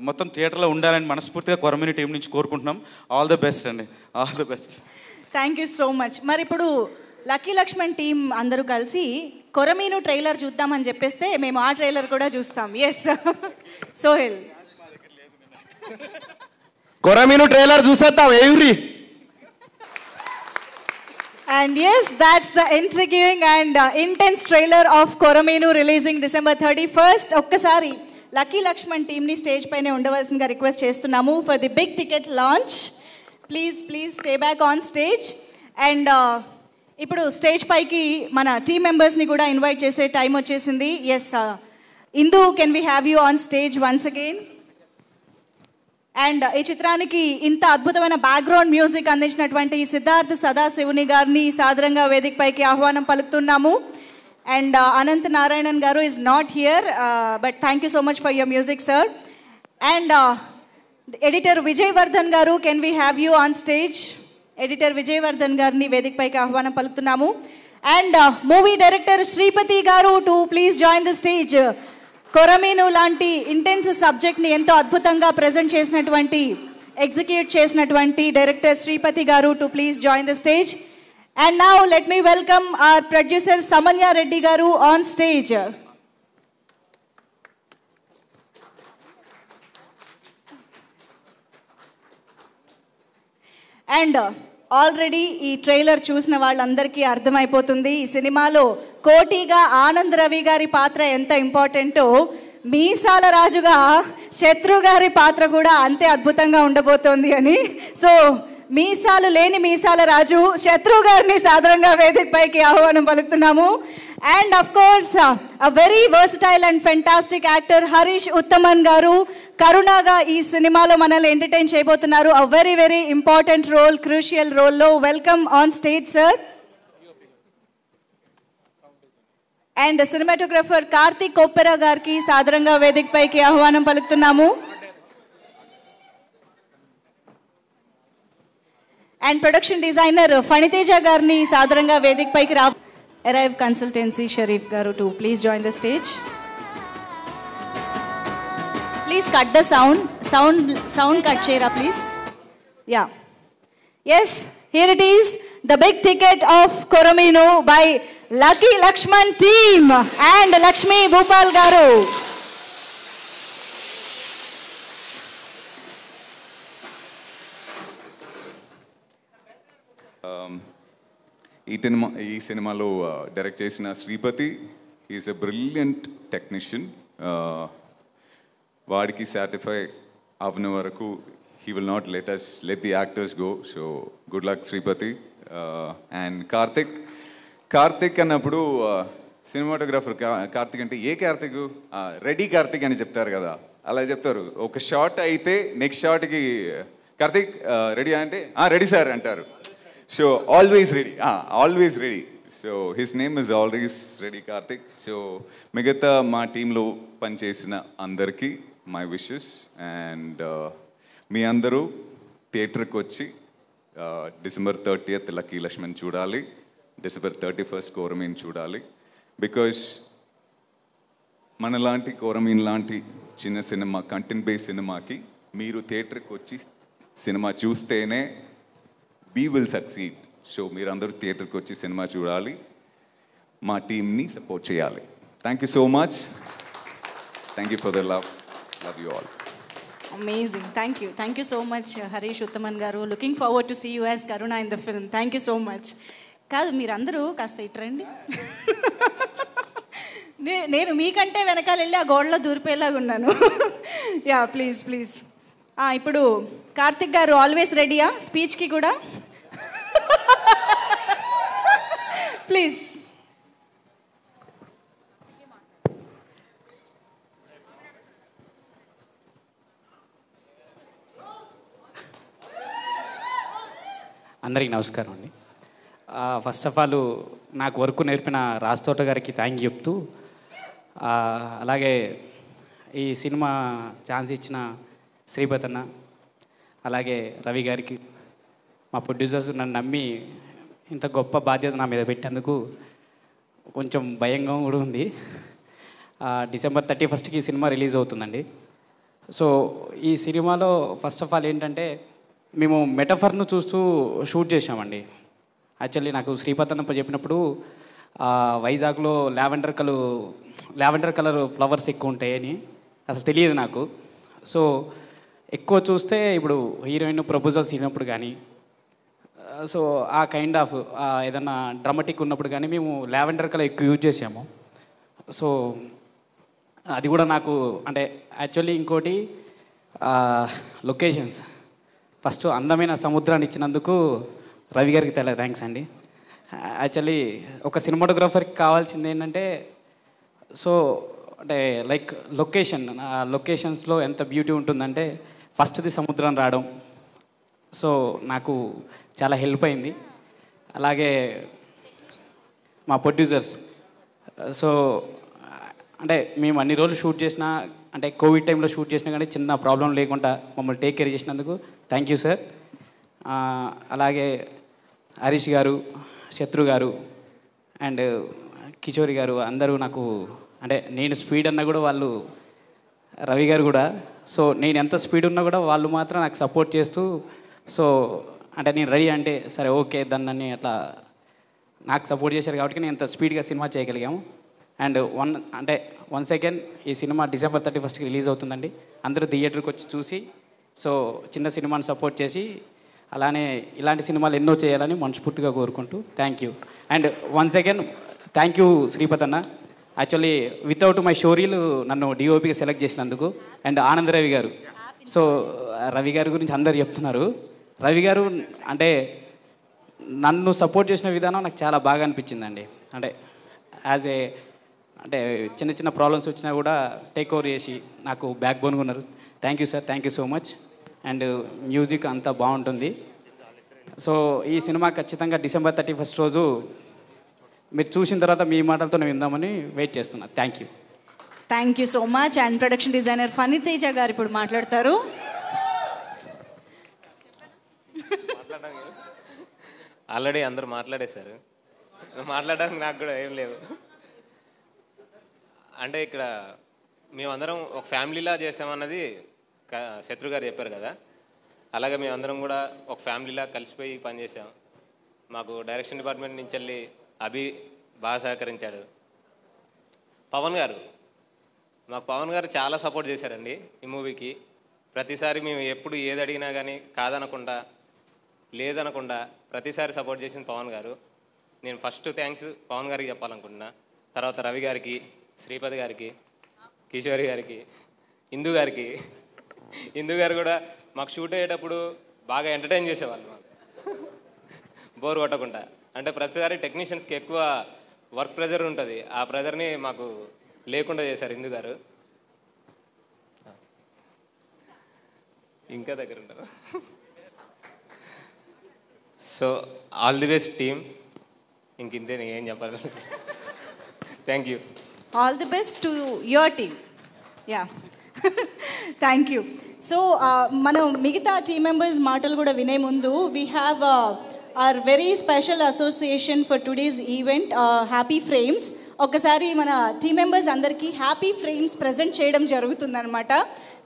మొత్తం థియేటర్లో ఉండాలని మనస్ఫూర్తిగా కొరమేను టీం నుంచి కోరుకుంటున్నాం. ఆల్ ద బెస్ట్ అండి, all the best. Thank you so much. మరి ఇప్పుడు లక్కీ లక్ష్మణ్ టీం అందరూ కలిసి కొరమేను ట్రైలర్ చూద్దామని చెప్పేస్తే మేము ఆ ట్రైలర్ కూడా చూస్తాం. ఎస్ సోహెల్, కొరమేను ట్రైలర్ చూసేద్దాం every. And yes, that's the intriguing and intense trailer of Korameenu releasing December 31st. ఒక్కసారి లక్కీ లక్ష్మణ్ టీమ్ని స్టేజ్ పైనే ఉండవలసిందిగా రిక్వెస్ట్ చేస్తున్నాము for the big ticket launch. Please stay back on stage. And ఇప్పుడు stage పైకి మన team మెంబర్స్ని కూడా ఇన్వైట్ చేసే టైం వచ్చేసింది. Yes Indu, can we have you on stage once again? And ఈ చిత్రానికి ఇంత అద్భుతమైన బ్యాక్గ్రౌండ్ మ్యూజిక్ అందించినటువంటి సిద్ధార్థ్ సదాశివుని గారిని సాదరంగా వేదికపైకి ఆహ్వానం పలుకుతున్నాము. అండ్ అనంత్ నారాయణన్ గారు is not here, but thank you so much for your music sir. And editor Vijayvardhan గారు, can we have you on stage? Editor Vijayvardhan గారిని వేదికపైకి ఆహ్వానం పలుకుతున్నాము. అండ్ మూవీ డైరెక్టర్ శ్రీపతి గారు to please join the stage. Korameenu లాంటి ఇంటెన్స్ సబ్జెక్ట్ని ఎంతో అద్భుతంగా ప్రజెంట్ చేసినటువంటి, ఎగ్జిక్యూట్ చేసినటువంటి డైరెక్టర్ శ్రీపతి గారు to please join the stage. And now let me welcome our producer Samanya Reddy గారు ఆన్ స్టేజ్. అండ్ ఆల్రెడీ ఈ ట్రైలర్ చూసిన వాళ్ళందరికీ అర్థమైపోతుంది ఈ సినిమాలో కోటిగా ఆనంద్ రవి గారి పాత్ర ఎంత ఇంపార్టెంటో, మీసాల రాజుగా శత్రు గారి పాత్ర కూడా అంతే అద్భుతంగా ఉండబోతోంది అని. సో మీసాలు లేని మీసాల రాజు శత్రు గారిని సాదరంగా వేదికపైకి ఆహ్వానం పలుకుతున్నాము. And of course a very versatile and fantastic actor Harish Uthaman గారు కరుణాగా ఈ సినిమాలో మనల్ని ఎంటర్టైన్ చేయబోతున్నారు. A very very important role, crucial రోల్లో. Welcome on stage sir. And cinematographer Karthik Koppera గారికి సాదరంగా వేదికపైకి ఆహ్వానం పలుకుతున్నాము. అండ్ ప్రొడక్షన్ డిజైనర్ ఫణితేజ గారిని సాదరంగా వేదికపైకి అరైవ్ కన్సల్టెన్సీ షరీఫ్ గారు to please join the stage. Please cut the sound cut చేయరా please. Ya yes, here it is, the big ticket of Korameenu by Lucky Lakshman team and Lakshmi Bhupal garu. ఈ సినిమాలో direct చేసిన Sripathi is a brilliant technician. వాడికి satisfy అవ్వని వరకు he will not let the actors go. So good luck Sripati. And Karthik అన్నప్పుడు cinematographer Karthik అంటే ఏ Karthik, ready Karthik అని చెప్తారు కదా, అలా చెప్తారు. ఒక షాట్ అయితే నెక్స్ట్ షాట్కి కార్తిక్ రెడీ అంటే రెడీ సార్ అంటారు. So always ready. So his name is always ready Karthik. So మిగతా మా టీంలో పనిచేసిన అందరికీ మై విషెస్. అండ్ మీ అందరూ థియేటర్కి వచ్చి December 30th లక్కీ లక్ష్మణ్ చూడాలి, December 31st కోరమీన్ చూడాలి. బికాజ్ మనలాంటి కోరమీన్ లాంటి చిన్న సినిమా, కంటెంట్ బేస్డ్ సినిమాకి మీరు థియేటర్కి వచ్చి సినిమా చూస్తేనే we will succeed. సో మీరందరూ థియేటర్కి వచ్చి సినిమా చూడాలి, మా టీంని సపోర్ట్ చేయాలి. Thank you so much. Thank you for the love you all. Amazing. Thank you so much Harish Uthaman garu. Looking forward to see you as Karuna in the film. Thank you so much. కాదు మీరందరూ కాస్త ఇట్రండి. నేను మీకంటే వెనకాల వెళ్ళి ఆ గోడలో దూరిపోయేలాగా ఉన్నాను. Yeah please. ఇప్పుడు కార్తిక్ గారు ఆల్వేస్ రెడీయా స్పీచ్కి కూడా? ప్లీజ్. అందరికీ నమస్కారం అండి. ఫస్ట్ ఆఫ్ ఆల్ నాకు వర్క్ నేర్పిన రాజ్తోట గారికి థ్యాంక్ చెప్తూ, అలాగే ఈ సినిమా ఛాన్స్ ఇచ్చిన శ్రీపతి అన్న, అలాగే రవి గారికి, మా ప్రొడ్యూసర్స్ నన్ను నమ్మి ఇంత గొప్ప బాధ్యత నా మీద పెట్టేందుకు కొంచెం భయంగా కూడా ఉంది. December 31st ఈ సినిమా రిలీజ్ అవుతుందండి. సో ఈ సినిమాలో ఫస్ట్ ఆఫ్ ఆల్ ఏంటంటే మేము మెటఫర్ను చూస్తూ షూట్ చేసామండి. యాక్చువల్లీ నాకు శ్రీపతి అన్నప్ప చెప్పినప్పుడు వైజాగ్లో లావెండర్ కలర్ ఫ్లవర్స్ ఎక్కువ ఉంటాయని అసలు తెలియదు నాకు. సో ఎక్కువ చూస్తే ఇప్పుడు హీరోయిన్ ప్రపోజల్స్ ఇచ్చినప్పుడు కానీ, సో ఆ కైండ్ ఆఫ్ ఏదన్నా డ్రామాటిక్ ఉన్నప్పుడు కానీ మేము లావెండర్ కలర్ ఎక్కువ యూజ్ చేసాము. సో అది కూడా నాకు అంటే యాక్చువల్లీ ఇంకోటి లొకేషన్స్, ఫస్ట్ అందమైన సముద్రాన్ని ఇచ్చినందుకు రవి గారికి థ్యాంక్స్ అండి. యాక్చువల్లీ ఒక సినిమాటోగ్రాఫర్కి కావాల్సింది ఏంటంటే, సో అంటే లైక్ లొకేషన్స్లో ఎంత బ్యూటీ ఉంటుందంటే ఫస్ట్ది సముద్రం రావడం. సో నాకు చాలా హెల్ప్ అయింది. అలాగే మా ప్రొడ్యూసర్స్, సో అంటే మేము అన్ని రోజులు షూట్ చేసినా, అంటే కోవిడ్ టైంలో షూట్ చేసినా కానీ చిన్న ప్రాబ్లం లేకుండా మమ్మల్ని టేక్ కేర్ చేసినందుకు థ్యాంక్ యూ సార్. అలాగే హరీష్ గారు, శత్రు గారు అండ్ కిషోరి గారు అందరూ నాకు, అంటే నేను స్పీడ్ అన్నా కూడా వాళ్ళు, రవి గారు కూడా, సో నేను ఎంత స్పీడ్ ఉన్నా కూడా వాళ్ళు మాత్రం నాకు సపోర్ట్ చేస్తూ, సో అంటే నేను రెడీ అంటే సరే ఓకే దాన్ని అట్లా నాకు సపోర్ట్ చేశారు కాబట్టి నేను ఎంత స్పీడ్గా సినిమా చేయగలిగాము. అండ్ వన్స్ అగైన్ ఈ సినిమా December 31st రిలీజ్ అవుతుందండి. అందరూ థియేటర్కి వచ్చి చూసి, సో చిన్న సినిమాని సపోర్ట్ చేసి అలానే ఇలాంటి సినిమాలు ఎన్నో చేయాలని మనస్ఫూర్తిగా కోరుకుంటూ thank you. And once again thank you Sripathi అన్న. యాక్చువల్లీ వితౌట్ మై షోరీలు నన్ను డిఓపిగా సెలెక్ట్ చేసినందుకు. అండ్ ఆనంద్ రవి గారు, సో రవి గారి గురించి అందరు చెప్తున్నారు, రవి గారు అంటే నన్ను సపోర్ట్ చేసిన విధానం నాకు చాలా బాగా అనిపించిందండి. అంటే యాజ్ ఏ అంటే చిన్న చిన్న ప్రాబ్లమ్స్ వచ్చినా కూడా టేక్ ఓవర్ చేసి నాకు బ్యాక్ బోన్గా ఉన్నారు. Thank you sir, thank you so much. And music అంతా బాగుంటుంది. సో ఈ సినిమా ఖచ్చితంగా December 31 రోజు మీరు చూసిన తర్వాత మీ మాటలతో నేను విందామని వెయిట్ చేస్తున్నాను. Thank you. Thank you so much. And production designer Phani Teja garu ఇప్పుడు మాట్లాడతారు. ఆల్రెడీ అందరూ మాట్లాడేశారు, మాట్లాడడానికి నాకు కూడా ఏం లేవు. అంటే ఇక్కడ మేమందరం ఒక ఫ్యామిలీలా చేసామన్నది శత్రు గారు చెప్పారు కదా, అలాగే మేమందరం కూడా ఒక ఫ్యామిలీలా కలిసిపోయి పనిచేసాం. మాకు డైరెక్షన్ డిపార్ట్మెంట్ నుంచి వెళ్ళి అభి బాగా సహకరించాడు. పవన్ గారు, మాకు పవన్ గారు చాలా సపోర్ట్ చేశారండి ఈ మూవీకి. ప్రతిసారి మేము ఎప్పుడు ఏది అడిగినా కానీ కాదనకుండా లేదనకుండా ప్రతిసారి సపోర్ట్ చేసింది పవన్ గారు. నేను ఫస్ట్ థ్యాంక్స్ పవన్ గారికి చెప్పాలనుకుంటున్నా. తర్వాత రవి గారికి, శ్రీపతి గారికి, కిషోరి గారికి, ఇందు గారికి. ఇందు గారు కూడా మాకు షూట్ అయ్యేటప్పుడు బాగా ఎంటర్టైన్ చేసేవాళ్ళు, మాకు బోర్ కొట్టకుండా. అంటే ప్రతిసారి టెక్నీషియన్స్కి ఎక్కువ వర్క్ ప్రెజర్ ఉంటుంది, ఆ ప్రెజర్ని మాకు లేకుండా చేశారు ఇందు గారు. ఇంకా దగ్గర ఉంటారు. So all the best team. ఇంకింతే, నేను ఏం చెప్పాలి. Thank you. All the best to your team. Ya, thank you. So మనం మిగతా టీమ్ మెంబర్స్ మాటలు కూడా వినే ముందు we have our very special association for today's event, happy frames. ఒకసారి మన టీమ్ మెంబర్స్ అందరికీ హ్యాపీ ఫ్రేమ్స్ ప్రజెంట్ చేయడం జరుగుతుందనమాట.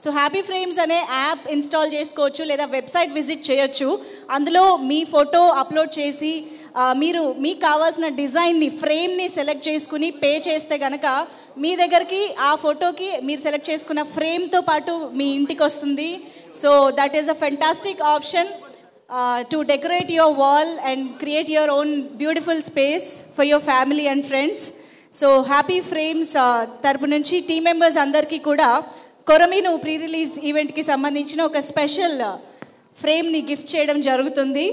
సో హ్యాపీ ఫ్రేమ్స్ అనే యాప్ ఇన్స్టాల్ చేసుకోవచ్చు లేదా వెబ్సైట్ విజిట్ చేయొచ్చు. అందులో మీ ఫోటో అప్లోడ్ చేసి మీరు మీకు కావాల్సిన డిజైన్ని, ఫ్రేమ్ని సెలెక్ట్ చేసుకుని పే చేస్తే కనుక మీ దగ్గరికి ఆ ఫోటోకి మీరు సెలెక్ట్ చేసుకున్న ఫ్రేమ్తో పాటు మీ ఇంటికి వస్తుంది. So that is a fantastic option to decorate your wall and create your own beautiful space for your family and friends. So happy frames తరపు నుంచి టీమ్ మెంబర్స్ అందరికీ కూడా కొరమీను ప్రీ రిలీజ్ ఈవెంట్కి సంబంధించిన ఒక స్పెషల్ ఫ్రేమ్ని గిఫ్ట్ చేయడం జరుగుతుంది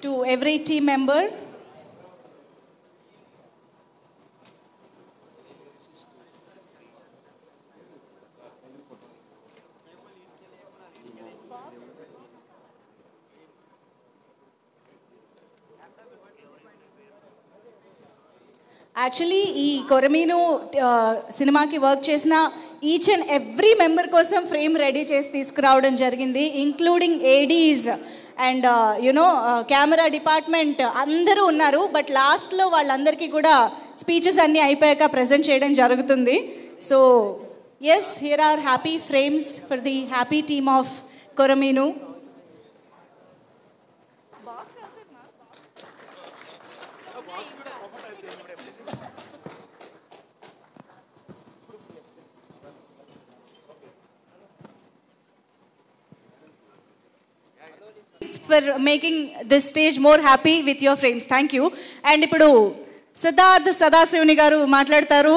to every team member. Actually ఈ కొరమీను సినిమాకి వర్క్ చేసిన ఈచ్ అండ్ ఎవ్రీ మెంబర్ కోసం ఫ్రేమ్ రెడీ చేసి తీసుకురావడం జరిగింది, including Aedes and you know camera department అందరూ ఉన్నారు. బట్ లాస్ట్లో వాళ్ళందరికీ కూడా స్పీచెస్ అన్నీ అయిపోయాక ప్రజెంట్ చేయడం జరుగుతుంది. So yes, here are happy frames for the happy team of Korameenu. for making this stage more happy with your frames. Thank you. And ఇప్పుడు సిద్ధార్థ్ సదాశివుని గారు మాట్లాడతారు.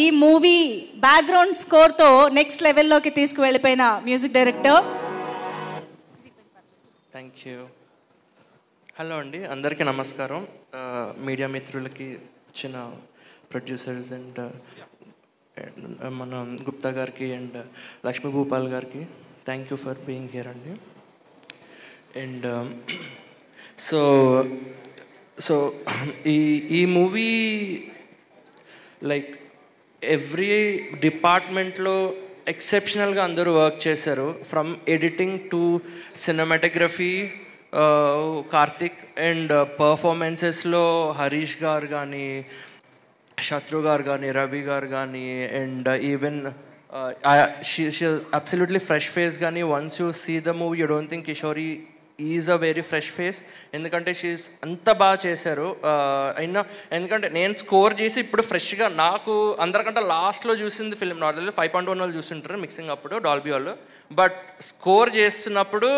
ఈ మూవీ బ్యాక్గ్రౌండ్ స్కోర్తో నెక్స్ట్ లెవెల్లోకి తీసుకువెళ్ళిపోయిన music director. Thank you. Hello అండి, అందరికీ నమస్కారం. మీడియా మిత్రులకి, వచ్చిన ప్రొడ్యూసర్స్ అండ్ మన గుప్తా గారికి అండ్ లక్ష్మీ భూపాల్ గారికి thank you for being here అండి. అండ్ సో ఈ మూవీ లైక్ ఎవ్రీ డిపార్ట్మెంట్లో ఎక్సెప్షనల్గా అందరూ వర్క్ చేశారు. From editing to cinematography, Karthik, and పర్ఫార్మెన్సెస్లో హరీష్ గారు కానీ, శత్రు గారు కానీ, రవి గారు కానీ, and even she absolutely fresh face కానీ. Once you see the movie you don't think Kishori is a very fresh face, ఎందుకంటే షీఈస్ అంత బాగా చేశారు. అయినా ఎందుకంటే నేను స్కోర్ చేసి ఇప్పుడు ఫ్రెష్గా, నాకు అందరికంటే లాస్ట్లో చూసింది ఫిల్మ్ నార్మల్ 5.1 వాళ్ళు చూస్తుంటారు మిక్సింగ్ అప్పుడు డాల్బీ వాళ్ళు, బట్ స్కోర్ చేస్తున్నప్పుడు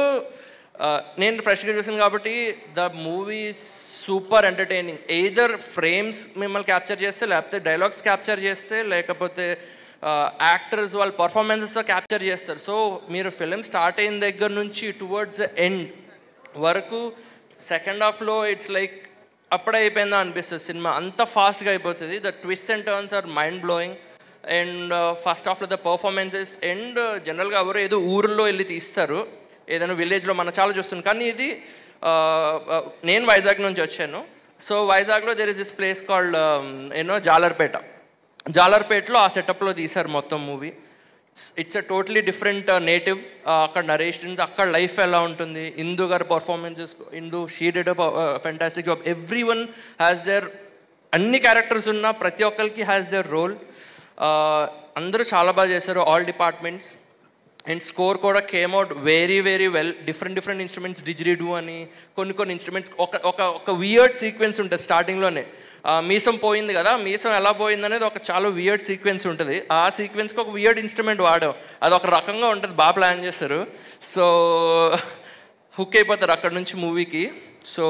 నేను ఫ్రెష్గా చూసాను కాబట్టి the movie super entertaining. Either frames మిమ్మల్ని క్యాప్చర్ చేస్తే, లేకపోతే డైలాగ్స్ క్యాప్చర్ చేస్తే, లేకపోతే యాక్టర్స్ వాళ్ళ పర్ఫార్మెన్సెస్తో క్యాప్చర్ చేస్తారు. సో మీరు ఫిలిం స్టార్ట్ అయిన దగ్గర నుంచి టువర్డ్స్ ద ఎండ్ వరకు సెకండ్ హాఫ్లో ఇట్స్ లైక్ అప్పుడే అయిపోయిందా అనిపిస్తుంది సినిమా, అంత ఫాస్ట్గా అయిపోతుంది. The twist and turns are mind blowing. And first హాఫ్లో ద పర్ఫార్మెన్సెస్ అండ్ జనరల్గా ఎవరు ఏదో ఊరిలో వెళ్ళి తీస్తారు, ఏదైనా విలేజ్లో మనం చాలా చూస్తున్నాం. కానీ ఇది నేను వైజాగ్ నుంచి వచ్చాను. సో వైజాగ్లో there is this place called జాలర్పేటలో ఆ సెటప్లో తీశారు మొత్తం movie. It's a totally different native. అక్కడ నరేషన్స్, అక్కడ లైఫ్ ఎలా ఉంటుంది, ఇందు గారి performances, Indu she did fantastic job. Every one has there, అన్ని క్యారెక్టర్స్ ఉన్న ప్రతి ఒక్కరికి హ్యాస్ దేర్ రోల్. అందరూ చాలా బాగా చేశారు, ఆల్ డిపార్ట్మెంట్స్. అండ్ స్కోర్ కూడా came out very very well. Different instruments, didgeridoo అని కొన్ని ఇన్స్ట్రుమెంట్స్. ఒక వియర్డ్ సీక్వెన్స్ ఉంటుంది స్టార్టింగ్లోనే. మీసం పోయింది కదా, మీసం ఎలా పోయింది అనేది ఒక చాలా వియర్డ్ సీక్వెన్స్ ఉంటుంది. ఆ సీక్వెన్స్కి ఒక వియర్డ్ ఇన్స్ట్రుమెంట్ వాడాం, అది ఒక రకంగా ఉంటుంది, బాగా ప్లాన్ చేస్తారు. సో హుక్ అయిపోతారు అక్కడ నుంచి మూవీకి. So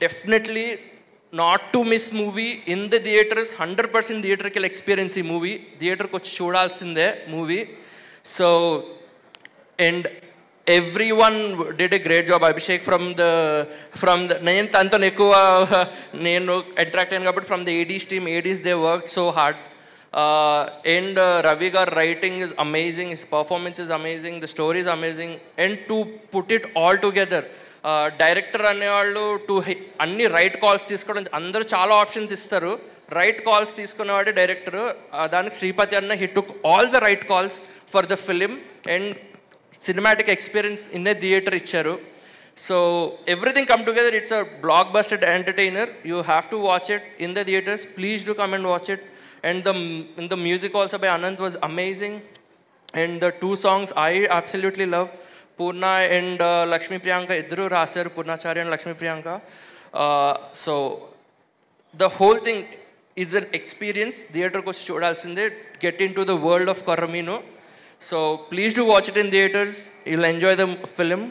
definitely not to miss movie in the theatres. 100% థియేటర్కి ఎక్స్పీరియన్స్ ఈ మూవీ, థియేటర్కి వచ్చి చూడాల్సిందే movie. So and everyone did a great job. Abhishek from the నేను తనతో ఎక్కువ నేను అట్రాక్ట్ అయ్యాను కాబట్టి from the ADs team, ADs they worked so hard. And Ravi gar writing is amazing, his performance is amazing, the story is amazing. And to put it all together, director అనేవాళ్ళు అన్ని right calls తీసుకోవడం, అందరూ చాలా options ఇస్తారు, right calls తీసుకునేవాడే director. దానికి శ్రీపతి అన్న he took all the right calls for the film and cinematic experience in a theatre ఇచ్చారు. So everything come together, it's a blockbuster entertainer. You have to watch it in the theatres. Please do come and watch it. And the music also by Anand was amazing. And the 2 songs I absolutely love. Purna and Lakshmi Priyanka iddaru rasaru, Purnachari and Lakshmi Priyanka. So the whole thing is an experience. Theater ko chudalsinde, get into the world of Korameenu. So please do watch it in theaters. You'll enjoy the film.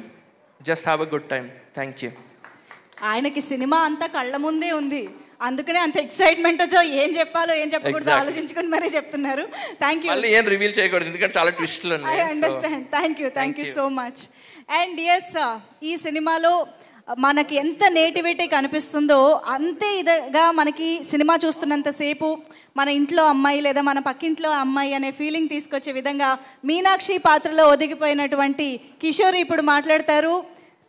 Just have a good time. Thank you. ఆయనకి cinema అంతా కళ్ళ ముందే ఉంది, అందుకనే అంత ఎక్సైట్మెంట్తో ఏం చెప్పాలో ఏం చెప్పకూడదు ఆలోచించుకుని మరీ చెప్తున్నారు. Thank you. మళ్ళీ ఏం రివీల్ చేయకూడదు ఎందుకంటే చాలా ట్విస్టులు ఉన్నాయి. I understand. Thank you so much. And yes, ఈ సినిమాలో మనకి ఎంత నేటివిటీ కనిపిస్తుందో అంతే ఇదిగా మనకి సినిమా చూస్తున్నంతసేపు మన ఇంట్లో అమ్మాయి లేదా మన పక్కింట్లో అమ్మాయి అనే ఫీలింగ్ తీసుకొచ్చే విధంగా మీనాక్షి పాత్రలో ఒదిగిపోయినటువంటి కిషోరి ఇప్పుడు మాట్లాడతారు.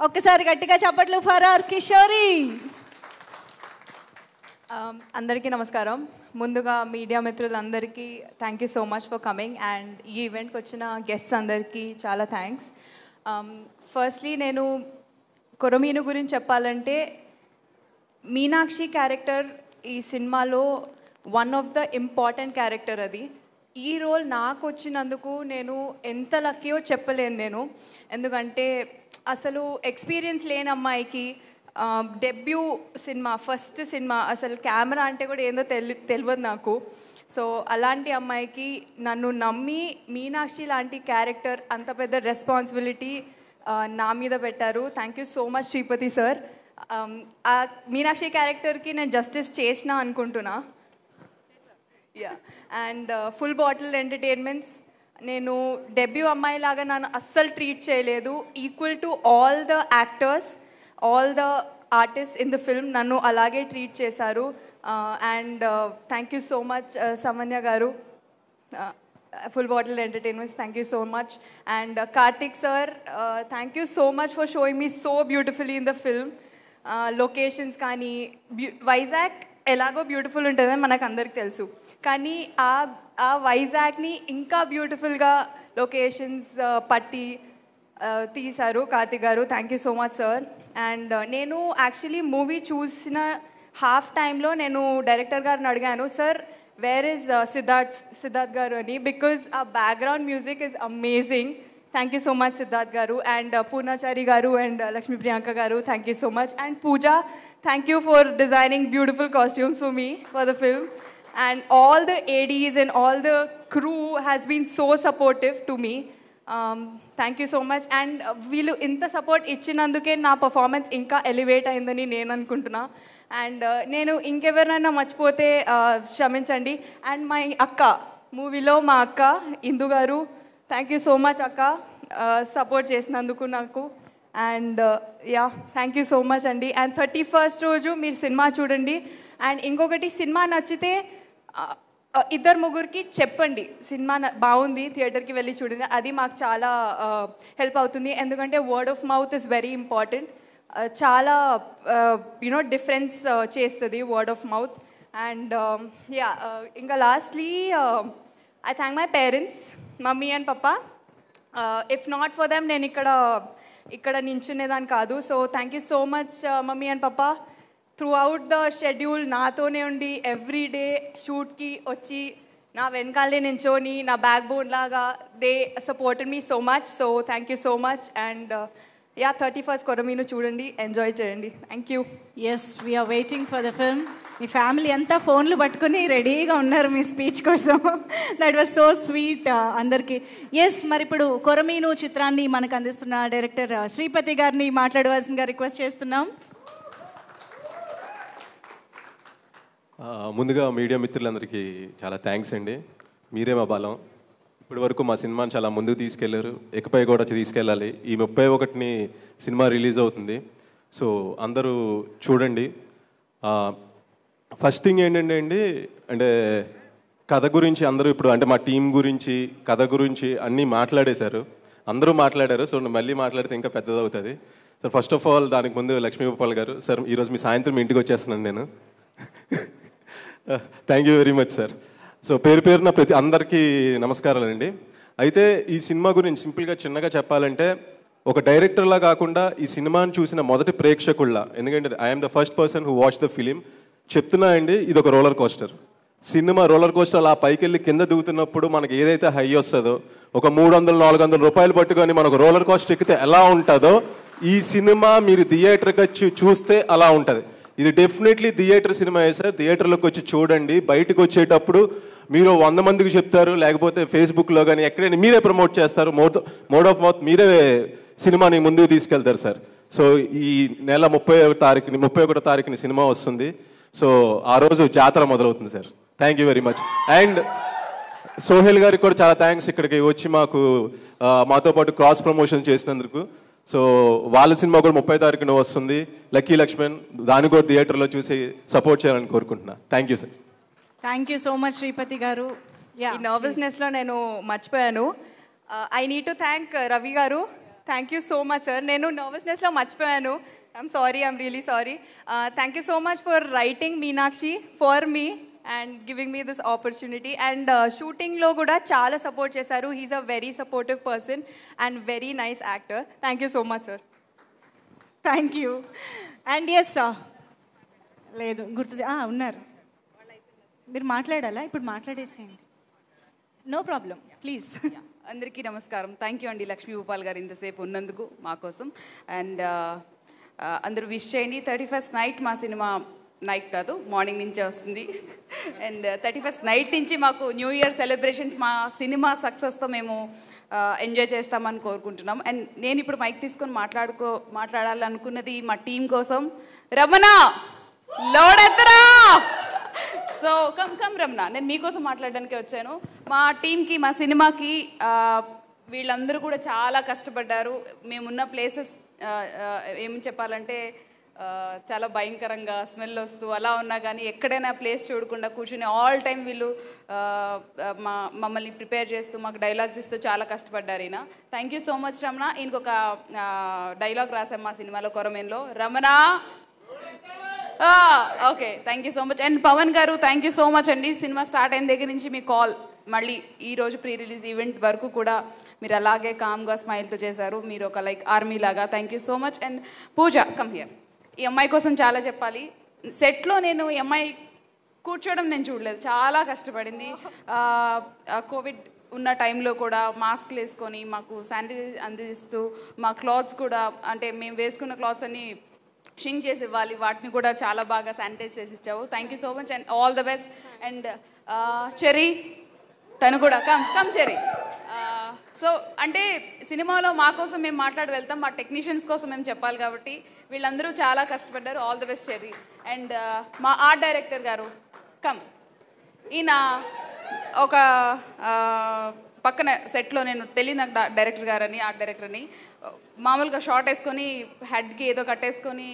ఒక్కసారి గట్టిగా చప్పట్లు ఫర్ అవర్ కిషోరి. అందరికీ నమస్కారం. ముందుగా మీడియా మిత్రులందరికీ thank you so much for coming. And ఈ ఈవెంట్కి వచ్చిన గెస్ట్స్ అందరికీ చాలా థ్యాంక్స్. ఫస్ట్లీ నేను కొరమీను గురించి చెప్పాలంటే, మీనాక్షి క్యారెక్టర్ ఈ సినిమాలో one of the important character. అది ఈ రోల్ నాకు వచ్చినందుకు నేను ఎంత లక్కీయో చెప్పలేను నేను. ఎందుకంటే అసలు ఎక్స్పీరియన్స్ లేని అమ్మాయికి డెబ్యూ సినిమా, ఫస్ట్ సినిమా, అసలు కెమెరా అంటే కూడా ఏందో తెలియదు నాకు. సో అలాంటి అమ్మాయికి నన్ను నమ్మి మీనాక్షి లాంటి క్యారెక్టర్, అంత పెద్ద రెస్పాన్సిబిలిటీ నా మీద పెట్టారు. Thank you so much Sripathi sir. ఆ మీనాక్షి క్యారెక్టర్కి నేను జస్టిస్ చేసిన అనుకుంటున్నా. Ya. And full bottle entertainments, నేను డెబ్యూ అమ్మాయిలాగా నన్ను అస్సలు ట్రీట్ చేయలేదు. Equal to all the actors, all the artist in the film నన్ను అలాగే ట్రీట్ చేశారు. And thank you so much Samanya గారు, full bottle entertainments, thank you so much. And Karthik sir, thank you so much for showing me so beautifully in the film. Locations కానీ, వైజాగ్ ఎలాగో beautiful ఉంటుందని మనకు అందరికి తెలుసు, కానీ ఆ వైజాగ్ని ఇంకా బ్యూటిఫుల్గా లొకేషన్స్ పట్టి తీశారు కార్తిక్ గారు. Thank you so much sir. And నేను యాక్చువల్లీ మూవీ చూసిన హాఫ్ టైంలో నేను డైరెక్టర్ గారిని అడిగాను, సార్ వేర్ ఇస్ సిద్ధార్థ్ గారు అని, బికాజ్ ఆ background music is amazing. Thank you so much Siddharth garu. And Purnachari garu and Lakshmi Priyanka garu, thank you so much. And Pooja, thank you for designing beautiful costumes for me for the film. And all the ADs and all the crew has been so supportive to me. Thank you so much. And వీళ్ళు ఇంత support ఇచ్చినందుకే నా performance ఇంకా elevate అయిందని నేను అనుకుంటున్నా. And నేను ఇంకెవరినైనా మర్చిపోతే క్షమించండి. అండ్ మై అక్క మూవీలో మా అక్క ఇందు గారు, థ్యాంక్ యూ సో మచ్ అక్క, సపోర్ట్ చేసినందుకు నాకు. And yeah, thank you so much అండి. అండ్ 31st రోజు మీరు సినిమా చూడండి. అండ్ ఇంకొకటి, సినిమా నచ్చితే ఇద్దరు ముగ్గురికి చెప్పండి సినిమా బాగుంది, థియేటర్కి వెళ్ళి చూడండి. అది మాకు చాలా హెల్ప్ అవుతుంది. ఎందుకంటే word of mouth is very important. చాలా డిఫరెన్స్ చేస్తుంది word of mouth. And ya, ఇంకా lastly I thank my parents, mummy and papa. If not for them నేను ఇక్కడ నించునేదాన్ని కాదు. So thank you so much mummy and papa. Throughout the schedule నాతోనే ఉండి every day షూట్కి వచ్చి నా వెనకాలే నించోని నా బ్యాక్ బోన్ లాగా they supported me so much. So thank you so much. And yeah, 31st Korameenu చూడండి, ఎంజాయ్ చేయండి. Thank you. Yes, we're waiting for the film. మీ ఫ్యామిలీ అంతా ఫోన్లు పట్టుకుని రెడీగా ఉన్నారు మీ స్పీచ్ కోసం. దట్ వాజ్ సో స్వీట్ అందరికీ. ఎస్, మరి ఇప్పుడు కొరమీను చిత్రాన్ని మనకు అందిస్తున్న డైరెక్టర్ శ్రీపతి గారిని మాట్లాడవలసిందిగా రిక్వెస్ట్ చేస్తున్నాం. ముందుగా మీడియా మిత్రులందరికీ చాలా థ్యాంక్స్ అండి. మీరే మా బలం. ఇప్పటి వరకు మా సినిమాని చాలా ముందుకు తీసుకెళ్లారు, ఇకపై కూడా తీసుకెళ్ళాలి. ఈ 31ని సినిమా రిలీజ్ అవుతుంది. సో అందరూ చూడండి. ఫస్ట్ థింగ్ ఏంటంటే అండి, అంటే కథ గురించి అందరూ ఇప్పుడు అంటే మా టీం గురించి కథ గురించి అన్నీ మాట్లాడేశారు, అందరూ మాట్లాడారు. సో మళ్ళీ మాట్లాడితే ఇంకా పెద్దది అవుతుంది. సో ఫస్ట్ ఆఫ్ ఆల్ దానికి ముందు లక్ష్మీగోపాల్ గారు, సార్ ఈరోజు మీ సాయంత్రం ఇంటికి వచ్చేస్తున్నాను నేను. Thank you very much sir. So పేరు పేరున ప్రతి అందరికీ నమస్కారాలండి. అయితే ఈ సినిమా గురించి సింపుల్గా చిన్నగా చెప్పాలంటే, ఒక డైరెక్టర్లా కాకుండా ఈ సినిమాని చూసిన మొదటి ప్రేక్షకుల్లా, ఎందుకంటే I'm the first person who watch the film. చెప్తున్నా అండి, ఇది ఒక roller coaster cinema. Roller coaster అలా పైకి వెళ్ళి కింద దిగుతున్నప్పుడు మనకి ఏదైతే హై వస్తుందో, ఒక 300-400 రూపాయలు పట్టుకొని మనకు రోలర్ కోస్టర్ ఎక్కితే ఎలా ఉంటుందో, ఈ సినిమా మీరు థియేటర్కి వచ్చి చూస్తే అలా ఉంటుంది. ఇది డెఫినెట్లీ థియేటర్ సినిమా సార్. థియేటర్లోకి వచ్చి చూడండి. బయటకు వచ్చేటప్పుడు మీరు 100 మందికి చెప్తారు, లేకపోతే ఫేస్బుక్లో కానీ ఎక్కడైనా మీరే ప్రమోట్ చేస్తారు. మోడ్ ఆఫ్ మౌత్ మీరే సినిమాని ముందుకు తీసుకెళ్తారు సార్. సో ఈ నెల 31 తారీఖుని సినిమా వస్తుంది. సో ఆ రోజు జాతర మొదలవుతుంది sir. Thank you very much. And Sohel గారికి కూడా చాలా థ్యాంక్స్, ఇక్కడికి వచ్చి మాతో పాటు క్రాస్ ప్రమోషన్ చేసినందుకు. సో వాళ్ళ సినిమా కూడా 30 తారీఖున వస్తుంది, లక్కీ లక్ష్మణ్. దాన్ని కూడా థియేటర్లో చూసి సపోర్ట్ చేయాలని కోరుకుంటున్నా. Thank you sir. Thank you so much Sripathi గారు. ఈ నర్వస్నెస్లో నేను మర్చిపోయాను. I need to thank Ravi గారు. Thank you so much sir. నేను నర్వస్నెస్లో మర్చిపోయాను. I'm sorry, I'm really sorry. Thank you so much for writing Meenakshi for me and giving me this opportunity. And షూటింగ్లో కూడా చాలా సపోర్ట్ చేశారు. He's a very supportive person and very nice actor. Thank you so much sir. Thank you. And yes లేదు గుర్తు ఉన్నారు, మీరు మాట్లాడాలా? ఇప్పుడు మాట్లాడేసేయండి, నో ప్రాబ్లం, ప్లీజ్. అందరికీ నమస్కారం. థ్యాంక్ యూ అండి లక్ష్మీ భూపాల్ గారు ఇంతసేపు ఉన్నందుకు మా కోసం. అండ్ అందరూ విష్ చేయండి. 31st నైట్ మా సినిమా, నైట్ కాదు మార్నింగ్ నుంచే వస్తుంది. అండ్ 31st నైట్ నుంచి మాకు న్యూ ఇయర్ సెలబ్రేషన్స్, మా సినిమా సక్సెస్తో మేము ఎంజాయ్ చేస్తామని కోరుకుంటున్నాం. అండ్ నేను ఇప్పుడు మైక్ తీసుకొని మాట్లాడాలనుకున్నది మా టీం కోసం. రమణ లోడెత్తరా. సో కమ్ రమణ, నేను మీకోసం మాట్లాడడానికి వచ్చాను. మా టీంకి, మా సినిమాకి వీళ్ళందరూ కూడా చాలా కష్టపడ్డారు. మేమున్న ప్లేసెస్ ఏమని చెప్పాలంటే చాలా భయంకరంగా స్మెల్ వస్తూ అలా ఉన్నా కానీ ఎక్కడైనా ప్లేస్ చూడకుండా కూర్చుని ఆల్ టైం వీళ్ళు మమ్మల్ని ప్రిపేర్ చేస్తూ మాకు డైలాగ్స్ ఇస్తూ చాలా కష్టపడ్డారు. ఈయన thank you so much Ramana. ఈయనకు ఒక డైలాగ్ రాసాం మా సినిమాలో కొరమేన్లో, Ramana. Okay, thank you so much. And Pavan గారు థ్యాంక్ యూ సో మచ్ అండి. సినిమా స్టార్ట్ అయిన దగ్గర నుంచి మీ కాల్, మళ్ళీ ఈరోజు ప్రీ రిలీజ్ ఈవెంట్ వరకు కూడా మీరు అలాగే కామ్గా స్మైల్తో చేశారు. మీరు ఒక లైక్ ఆర్మీ లాగా. Thank you so much. And Pooja, come here. ఈ అమ్మాయి కోసం చాలా చెప్పాలి. సెట్లో నేను ఈ అమ్మాయి కూర్చోవడం నేను చూడలేదు, చాలా కష్టపడింది. కోవిడ్ ఉన్న టైంలో కూడా మాస్క్లు వేసుకొని మాకు శానిటైజర్ అందిస్తూ, మా క్లాత్స్ కూడా అంటే మేము వేసుకున్న క్లాత్స్ అన్నీ షింక్ చేసి ఇవ్వాలి, వాటిని కూడా చాలా బాగా శానిటైజ్ చేసి ఇచ్చావు. Thank you so much and all the best. And cherry, తను కూడా కమ్ చెర్రీ. సో అంటే సినిమాలో మా కోసం మేము మాట్లాడి వెళ్తాం, మా టెక్నీషియన్స్ కోసం మేము చెప్పాలి కాబట్టి వీళ్ళందరూ చాలా కష్టపడ్డారు. All the best cherry. And మా ఆర్ట్ డైరెక్టర్ గారు, కమ్. ఈయన ఒక పక్కన సెట్లో నేను తెలియదు నాకు డైరెక్టర్ గారని ఆర్ట్ డైరెక్టర్ అని మామూలుగా షార్ట్ వేసుకొని హెడ్కి ఏదో కట్టేసుకొని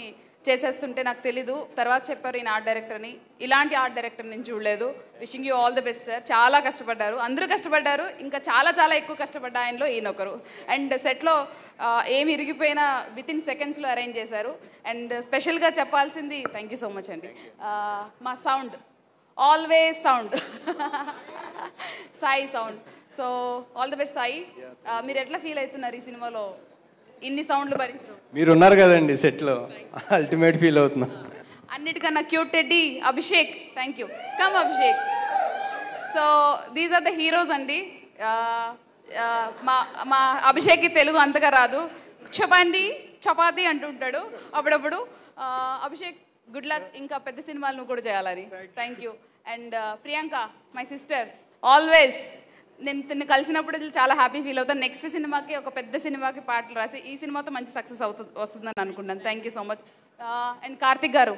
చేసేస్తుంటే నాకు తెలీదు. తర్వాత చెప్పారు ఈయన ఆర్ట్ డైరెక్టర్ అని. ఇలాంటి ఆర్ట్ డైరెక్టర్ నేను చూడలేదు. Wishing you all the best sir. చాలా కష్టపడ్డారు, అందరూ కష్టపడ్డారు. ఇంకా చాలా చాలా ఎక్కువ కష్టపడ్డా ఆయనలో ఈయన ఒకరు. అండ్ సెట్లో ఏమి ఇరిగిపోయినా వితిన్ సెకండ్స్లో అరేంజ్ చేశారు. అండ్ స్పెషల్గా చెప్పాల్సింది థ్యాంక్ యూ సో మచ్ అండి. మా sound always sound Sai sound. So all the best Sai. మీరు ఎట్లా ఫీల్ అవుతున్నారు ఈ సినిమాలో ఇన్ని సౌండ్లు భరించడం? మీరు ఉన్నారు కదండి సెట్లో, అల్టిమేట్ ఫీల్ అవుతున్నా. అన్నిటికన్నా cute teddy Abhishek. Thank you. Come Abhishek. So these are the heroes అండి. మా అభిషేక్కి తెలుగు అంతగా రాదు. చపాతి అంటుంటాడు అప్పుడప్పుడు. అభిషేక్ గుడ్ లక్, ఇంకా పెద్ద సినిమాలు నువ్వు కూడా చేయాలని. Thank you. And Priyanka my sister always. నేను తిన్ను కలిసినప్పుడు చాలా హ్యాపీ ఫీల్ అవుతాను. నెక్స్ట్ సినిమాకి ఒక పెద్ద సినిమాకి పాటలు రాసి ఈ సినిమాతో మంచి సక్సెస్ వస్తుందని అనుకుంటాను. Thank you so much. And Karthik గారు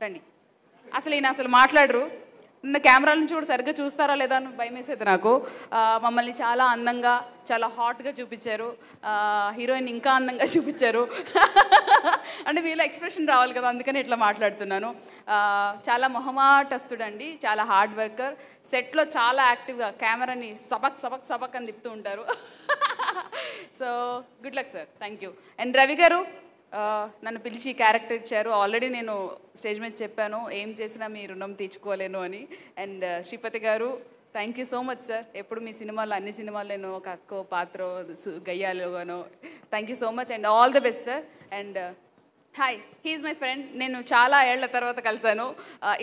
రండి. అసలు మాట్లాడరు. నిన్న కెమెరాల నుంచి కూడా సరిగ్గా చూస్తారా లేదా అని భయం వేసేది నాకు. మమ్మల్ని చాలా అందంగా చాలా హాట్గా చూపించారు. హీరోయిన్ ఇంకా అందంగా చూపించారు. అంటే మీలో ఎక్స్ప్రెషన్ రావాలి కదా, అందుకని ఇట్లా మాట్లాడుతున్నాను. చాలా మొహమాటస్తుడండి, చాలా హార్డ్ వర్కర్. సెట్లో చాలా యాక్టివ్గా కెమెరాని సబక్ అని తిప్పుతూ ఉంటారు. So good luck sir. Thank you. And Ravi గారు నన్ను పిలిచి క్యారెక్టర్ ఇచ్చారు. ఆల్రెడీ నేను స్టేజ్ మీద చెప్పాను ఏం చేసినా మీ రుణం తీర్చుకోలేను అని. అండ్ శ్రీపతి గారు thank you so much sir. ఎప్పుడు మీ సినిమాలో అన్ని సినిమాలు నేను ఒక అక్కో పాత్ర గయ్యాలుగానో. Thank you so much and all the best sir. And hi, he is my friend. నేను చాలా ఏళ్ల తర్వాత కలిశాను.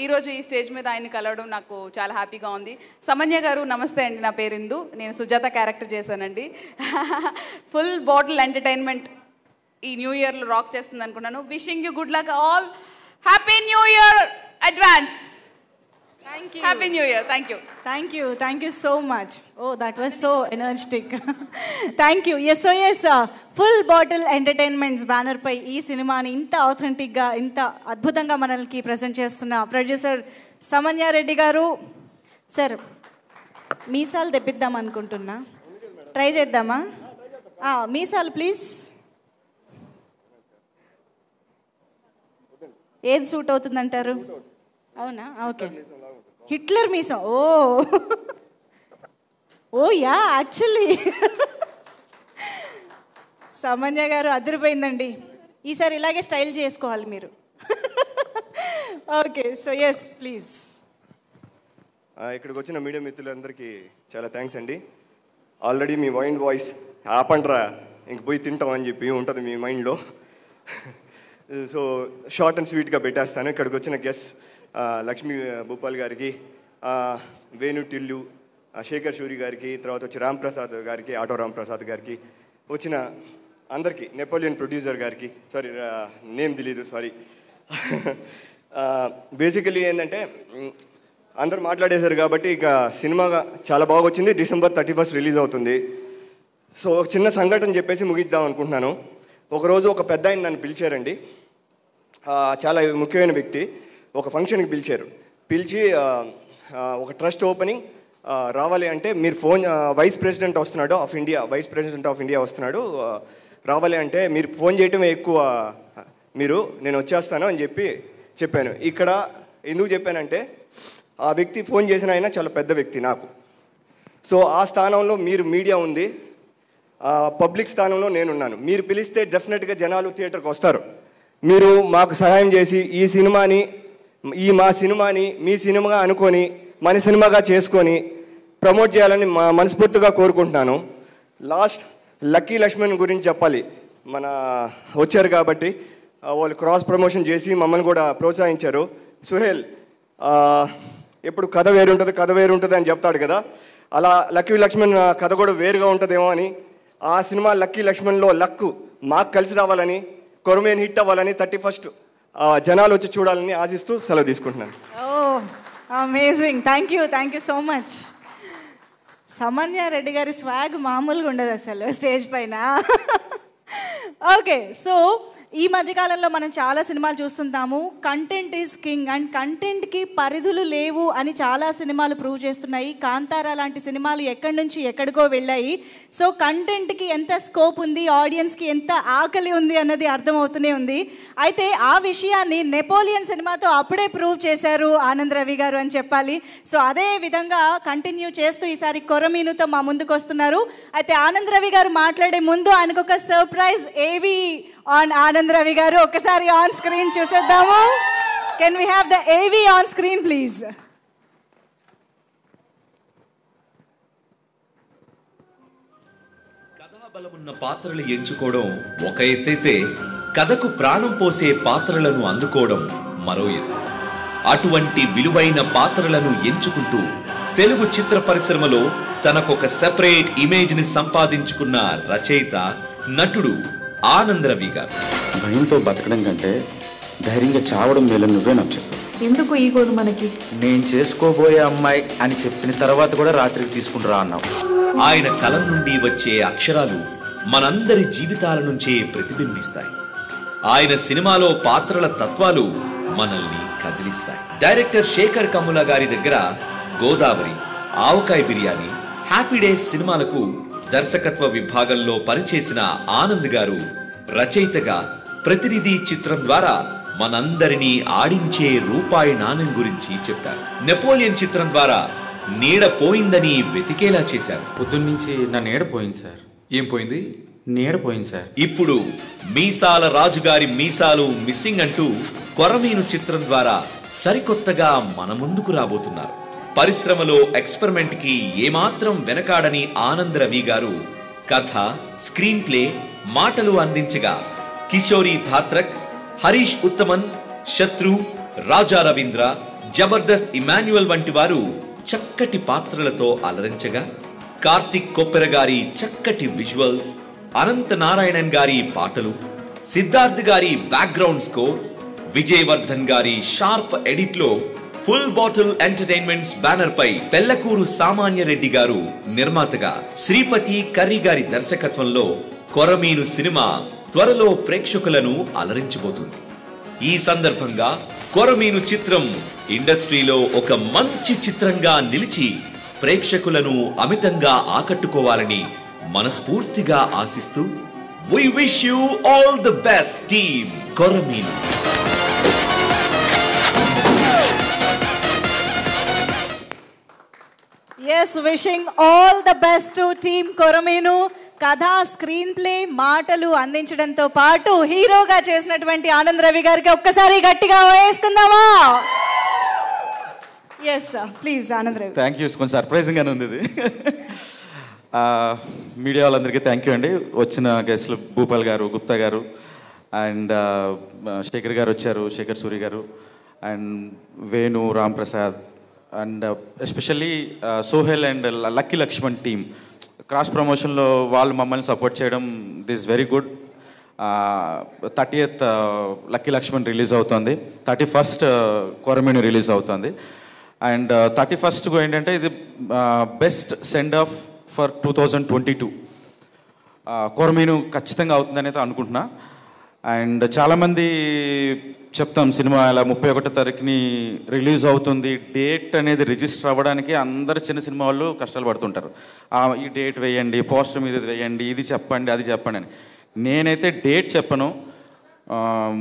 ఈరోజు ఈ స్టేజ్ మీద ఆయన్ని కలవడం నాకు చాలా హ్యాపీగా ఉంది. సమన్య గారు నమస్తే అండి, నా పేరు ఇందు. నేను సుజాత క్యారెక్టర్ చేశానండి. ఫుల్ బాటిల్ ఎంటర్టైన్మెంట్ ఈ న్యూ ఇయర్లో రాక్ చేస్తుంది అనుకున్నాను. Wishing you good luck all. Happy new year advance. Thank you. Happy New Year. Thank you. Thank you so much. Oh, that was so energetic. Thank you. Yes, so yes, full bottle entertainments banner పై ఈ సినిమాని ఇంత authentic గా ఇంత అద్భుతంగా మనల్కి present చేస్తున్న producer Samanya Reddy గారు. Sir మీసాలు తెప్పిద్దాం అనుకుంటున్నా, ట్రై చేద్దామా? మీసాలు ప్లీజ్. ఏది సూట్ అవుతుందంటారు? అవునా? ఓకే. హిట్లర్ మీసం. ఓ యా, యాక్చువల్లీ సమన్య గారు అదిరిపోయిందండి. ఈసారి ఇలాగే స్టైల్ చేసుకోవాలి మీరు. Okay, so yes please. ఇక్కడికి వచ్చిన మీడియా మిత్రులందరికీ చాలా థ్యాంక్స్ అండి. ఆల్రెడీ మీ మైండ్ వాయిస్ ఆపండ్రా ఇంక పోయి తింటాం అని చెప్పి ఉంటుంది మీ మైండ్లో. సో షార్ట్ అండ్ స్వీట్గా పెట్టేస్తాను. ఇక్కడికి వచ్చిన గెస్ట్ లక్ష్మీ భూపాల్ గారికి, వేణు టిల్లు, శేఖర్ షూరి గారికి, తర్వాత వచ్చి రామ్ ప్రసాద్ గారికి, ఆటో రామ్ ప్రసాద్ గారికి, వచ్చిన అందరికీ, నెపోలియన్ ప్రొడ్యూసర్ గారికి, సారీ నేమ్ తెలీదు, సారీ. బేసికలీ ఏంటంటే అందరు మాట్లాడేశారు కాబట్టి ఇక సినిమా చాలా బాగా వచ్చింది. December 31 రిలీజ్ అవుతుంది. సో ఒక చిన్న సంఘటన చెప్పేసి ముగిద్దాం అనుకుంటున్నాను. ఒకరోజు ఒక పెద్ద ఆయన నన్ను పిలిచారండి. చాలా ముఖ్యమైన వ్యక్తి. ఒక ఫంక్షన్కి పిలిచి ఒక ట్రస్ట్ ఓపెనింగ్ రావాలి అంటే మీరు phone, vice president of India వస్తున్నాడు, రావాలి అంటే మీరు ఫోన్ చేయటమే ఎక్కువ, నేను వచ్చేస్తాను అని చెప్పాను. ఇక్కడ ఎందుకు చెప్పానంటే ఆ వ్యక్తి ఫోన్ చేసిన ఆయన చాలా పెద్ద వ్యక్తి నాకు. సో ఆ స్థానంలో మీరు మీడియా ఉంది, పబ్లిక్ స్థానంలో నేనున్నాను. మీరు పిలిస్తే డెఫినెట్గా జనాలు థియేటర్కి వస్తారు. మీరు మాకు సహాయం చేసి మా సినిమాని మీ సినిమాగా అనుకొని మన సినిమాగా చేసుకొని ప్రమోట్ చేయాలని మనస్ఫూర్తిగా కోరుకుంటున్నాను. లాస్ట్ లక్కీ లక్ష్మణ్ గురించి చెప్పాలి. వచ్చారు కాబట్టి వాళ్ళు క్రాస్ ప్రమోషన్ చేసి మమ్మల్ని కూడా ప్రోత్సహించారు. సుహేల్ ఎప్పుడు కథ వేరుంటుంది అని చెప్తాడు కదా, అలా లక్కీ లక్ష్మణ్ కథ కూడా వేరుగా ఉంటుందేమో అని ఆ సినిమా లక్కీ లక్ష్మణ్లో లక్కు మాకు కలిసి రావాలని, కొరమేను హిట్ అవ్వాలని 31st జనాలు వచ్చి చూడాలని ఆశిస్తూ సెలవు తీసుకుంటున్నాను. Amazing. Thank you so much. Samanya Reddy గారి స్వాగ్ మామూలుగా ఉండదు అసలు స్టేజ్ పైన. ఓకే, సో ఈ మధ్యకాలంలో మనం చాలా సినిమాలు చూస్తుంటాము. కంటెంట్ ఈజ్ కింగ్ అండ్ కంటెంట్కి పరిధులు లేవు అని చాలా సినిమాలు ప్రూవ్ చేస్తున్నాయి. కాంతారా లాంటి సినిమాలు ఎక్కడి నుంచి ఎక్కడికో వెళ్ళాయి. సో కంటెంట్కి ఎంత స్కోప్ ఉంది, ఆడియన్స్కి ఎంత ఆకలి ఉంది అన్నది అర్థమవుతూనే ఉంది. అయితే ఆ విషయాన్ని నెపోలియన్ సినిమాతో అప్పుడే ప్రూవ్ చేశారు ఆనంద్ రవి గారు అని చెప్పాలి. సో అదే విధంగా కంటిన్యూ చేస్తూ ఈసారి కొరమీనుతో మా ముందుకు వస్తున్నారు. అయితే ఆనంద్ రవి గారు మాట్లాడే ముందు ఆయనకు ఒక సర్ప్రైజ్ ఏవి ఆన్ ఆనంద్ రవి గారు ఒకసారి ఆన్ స్క్రీన్ చూసేద్దాము. కెన్ వీ హ్యావ్ ద ఏవి ఆన్ స్క్రీన్ ప్లీజ్? కథాబలమున్న పాత్రలు ఎంచుకోవడం ఒక ఎత్తైతే కథకు ప్రాణం పోసే పాత్రలను అందుకోవడం మరో ఎత్తు. అటువంటి విలువైన పాత్రలను ఎంచుకుంటూ తెలుగు చిత్ర పరిశ్రమలో తనకొక సెపరేట్ ఇమేజ్ ని సంపాదించుకున్న రచయిత, నటుడు ఆనంద్ రవి గారు. భయంతో బతకడం కంటే ధైర్యంగా చావడం మేలని నువ్వే నాకు చెప్పు. ఎందుకు ఈ గోడు మనకి? నేను చేసుకోబోయే అమ్మాయి అని చెప్పిన తర్వాత కూడా రాత్రికి తీసుకుంటా అన్నావు. ఆయన కలం నుండి వచ్చే అక్షరాలు మనందరి జీవితాల నుంచే ప్రతిబింబిస్తాయి. ఆయన సినిమాలో పాత్రల తత్వాలు మనల్ని కదిలిస్తాయి. డైరెక్టర్ శేఖర్ కమ్ముల గారి దగ్గర గోదావరి, ఆవకాయ బిర్యానీ, హ్యాపీ డేస్ సినిమాలకు దర్శకత్వ విభాగంలో పనిచేసిన ఆనంద్ గారు రచయితగా ప్రతినిధి చిత్రం ద్వారా మనందరినీ ఆడించే రూపాయి నాణెం గురించి చెప్పారు. నెపోలియన్ చిత్రం ద్వారా నీడ పోయిందని వెతికేలా చేశారు. పొద్దున్నుంచి నా నీడ పోయింది సార్. ఏం పోయింది? నీడ పోయింది సార్. ఇప్పుడు మీసాల రాజుగారి మీసాలు మిస్సింగ్ అంటూ కొరమీను చిత్రం ద్వారా సరికొత్తగా మన ముందుకు రాబోతున్నారు. పరిశ్రమలో ఎక్స్పెరిమెంట్ కి ఏమాత్రం వెనకాడని ఆనంద్ రవి గారు కథ, స్క్రీన్ ప్లే, మాటలు అందించగా కిషోరి ధాత్రక్, హరీష్ ఉత్తమన్, శత్రు, రాజా రవీంద్ర, జబర్దస్త్ ఇమాన్యువల్ వంటి వారు చక్కటి పాత్రలతో అలరించగా కార్తిక్ కొప్పెర గారి చక్కటి విజువల్స్, అనంత నారాయణన్ గారి పాటలు, సిద్ధార్థ్ గారి బ్యాక్గ్రౌండ్ స్కోర్, విజయవర్ధన్ గారి షార్ప్ ఎడిట్ లో ఫుల్ బాటిల్ ఎంటర్టైన్మెంట్స్ బ్యానర్ పై పెళ్లకూరు సామాన్య రెడ్డి గారు నిర్మాతగా శ్రీపతి కర్రీ గారి దర్శకత్వంలో కొరమీను సినిమా త్వరలో ప్రేక్షకులను అలరించబోతుంది. ఈ సందర్భంగా కొరమీను చిత్రం ఇండస్ట్రీలో ఒక మంచి చిత్రంగా నిలిచి ప్రేక్షకులను అమితంగా ఆకట్టుకోవాలని మనస్ఫూర్తిగా ఆశిస్తూ we wish you all the best team కొరమీను. Yes, wishing all the best to team కొరమీను. కథ, స్క్రీన్ ప్లే, మాటలు అందించడంతో పాటు హీరోగా చేసినటువంటి ఆనంద్ రవి గారికి ఒక్కసారి గట్టిగా వేసుకుందామా? Yes sir, please Anand Ravi. Thank you. కొంచెం సర్ప్రైజింగ్గానే ఉంది ఇది. మీడియా వాళ్ళందరికీ థ్యాంక్ యూ అండి. వచ్చిన గెస్ట్లు భూపాల్ గారు, గుప్తా గారు అండ్ శేఖర్ గారు వచ్చారు, శేఖర్ సూరి గారు and Venu, Ram Prasad and especially Sohel and lucky Lakshman team. Cross ప్రమోషన్లో వాళ్ళు మమ్మల్ని సపోర్ట్ చేయడం this very good. 30th lucky Lakshman release అవుతుంది, 31st కొరమీను రిలీజ్ అవుతుంది. అండ్ 31st ఏంటంటే ఇది బెస్ట్ సెండ్ ఆఫ్ ఫర్ 2022. కొరమీను ఖచ్చితంగా అవుతుందని అయితే అనుకుంటున్నా. అండ్ చాలామంది చెప్తాం సినిమా ఇలా 31వ తారీఖుని రిలీజ్ అవుతుంది, డేట్ అనేది రిజిస్టర్ అవ్వడానికి అందరు చిన్న సినిమా వాళ్ళు కష్టాలు పడుతుంటారు. ఈ డేట్ వేయండి, పోస్టర్ మీద వేయండి, ఇది చెప్పండి, అది చెప్పండి అని. నేనైతే డేట్ చెప్పను.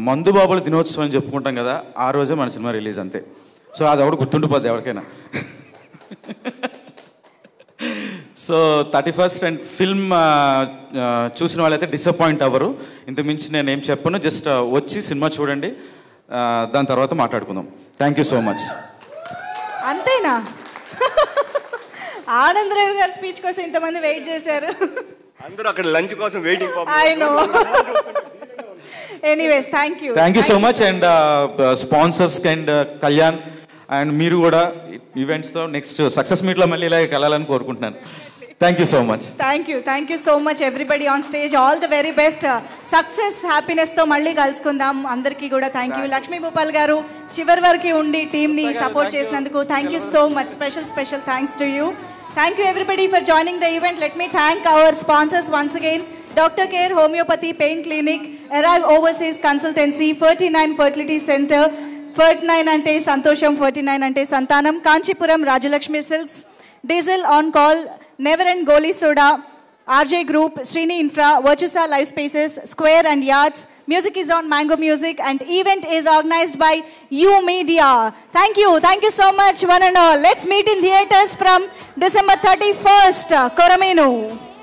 మందుబాబుల దినోత్సవం అని చెప్పుకుంటాం కదా, ఆ రోజే మన సినిమా రిలీజ్ అంతే. సో అది ఎవడు గుర్తుండిపోద్ది ఎవరికైనా. సో 31st అండ్ ఫిల్మ్ చూసిన వాళ్ళైతే డిసప్పాయింట్ అవ్వరు. ఇంతకుమించి నేను ఏం చెప్పను, జస్ట్ వచ్చి సినిమా చూడండి, దాని తర్వాత మాట్లాడుకుందాం. Thank you so much. అంతేనా? ఆనంద్ రవి గారి స్పీచ్ కోసం ఇంతమంది వెయిట్ చేశారు. అందరూ అక్కడ లంచ్ కోసం waiting. I know. Anyways thank you. Thank you so much. And sponsors and Kalyan and మీరు కూడా ఈవెంట్స్తో నెక్స్ట్ సక్సెస్ మీట్లో మళ్ళీ ఇలాగే కలాలని కోరుకుంటున్నాను. Thank you so much. Thank you so much everybody on stage. All the very best. Success, హ్యాపీనెస్తో మళ్ళీ కలుసుకుందాం. అందరికీ కూడా థ్యాంక్ యూ. లక్ష్మీ భూపాల్ గారు చివరి వరకు ఉండి టీమ్ని సపోర్ట్ చేసినందుకు thank you so much. Special thanks to you. Thank you everybody for joining the event. Let me thank our sponsors once again. Dr. Care Homeopathy Pain Clinic, Arrive Overseas Consultancy, 49 Fertility Center, 49 ante Santosham, 49 ante Santanam, Kanchipuram Rajalakshmi Silks, Diesel On Call, Never End Goli Soda, RJ Group, Srini Infra, Virtusa Life Spaces, Square and Yards. Music is on Mango Music, and event is organized by You Media. Thank you so much, one and all. Let's meet in theaters from December 31st, Korameenu.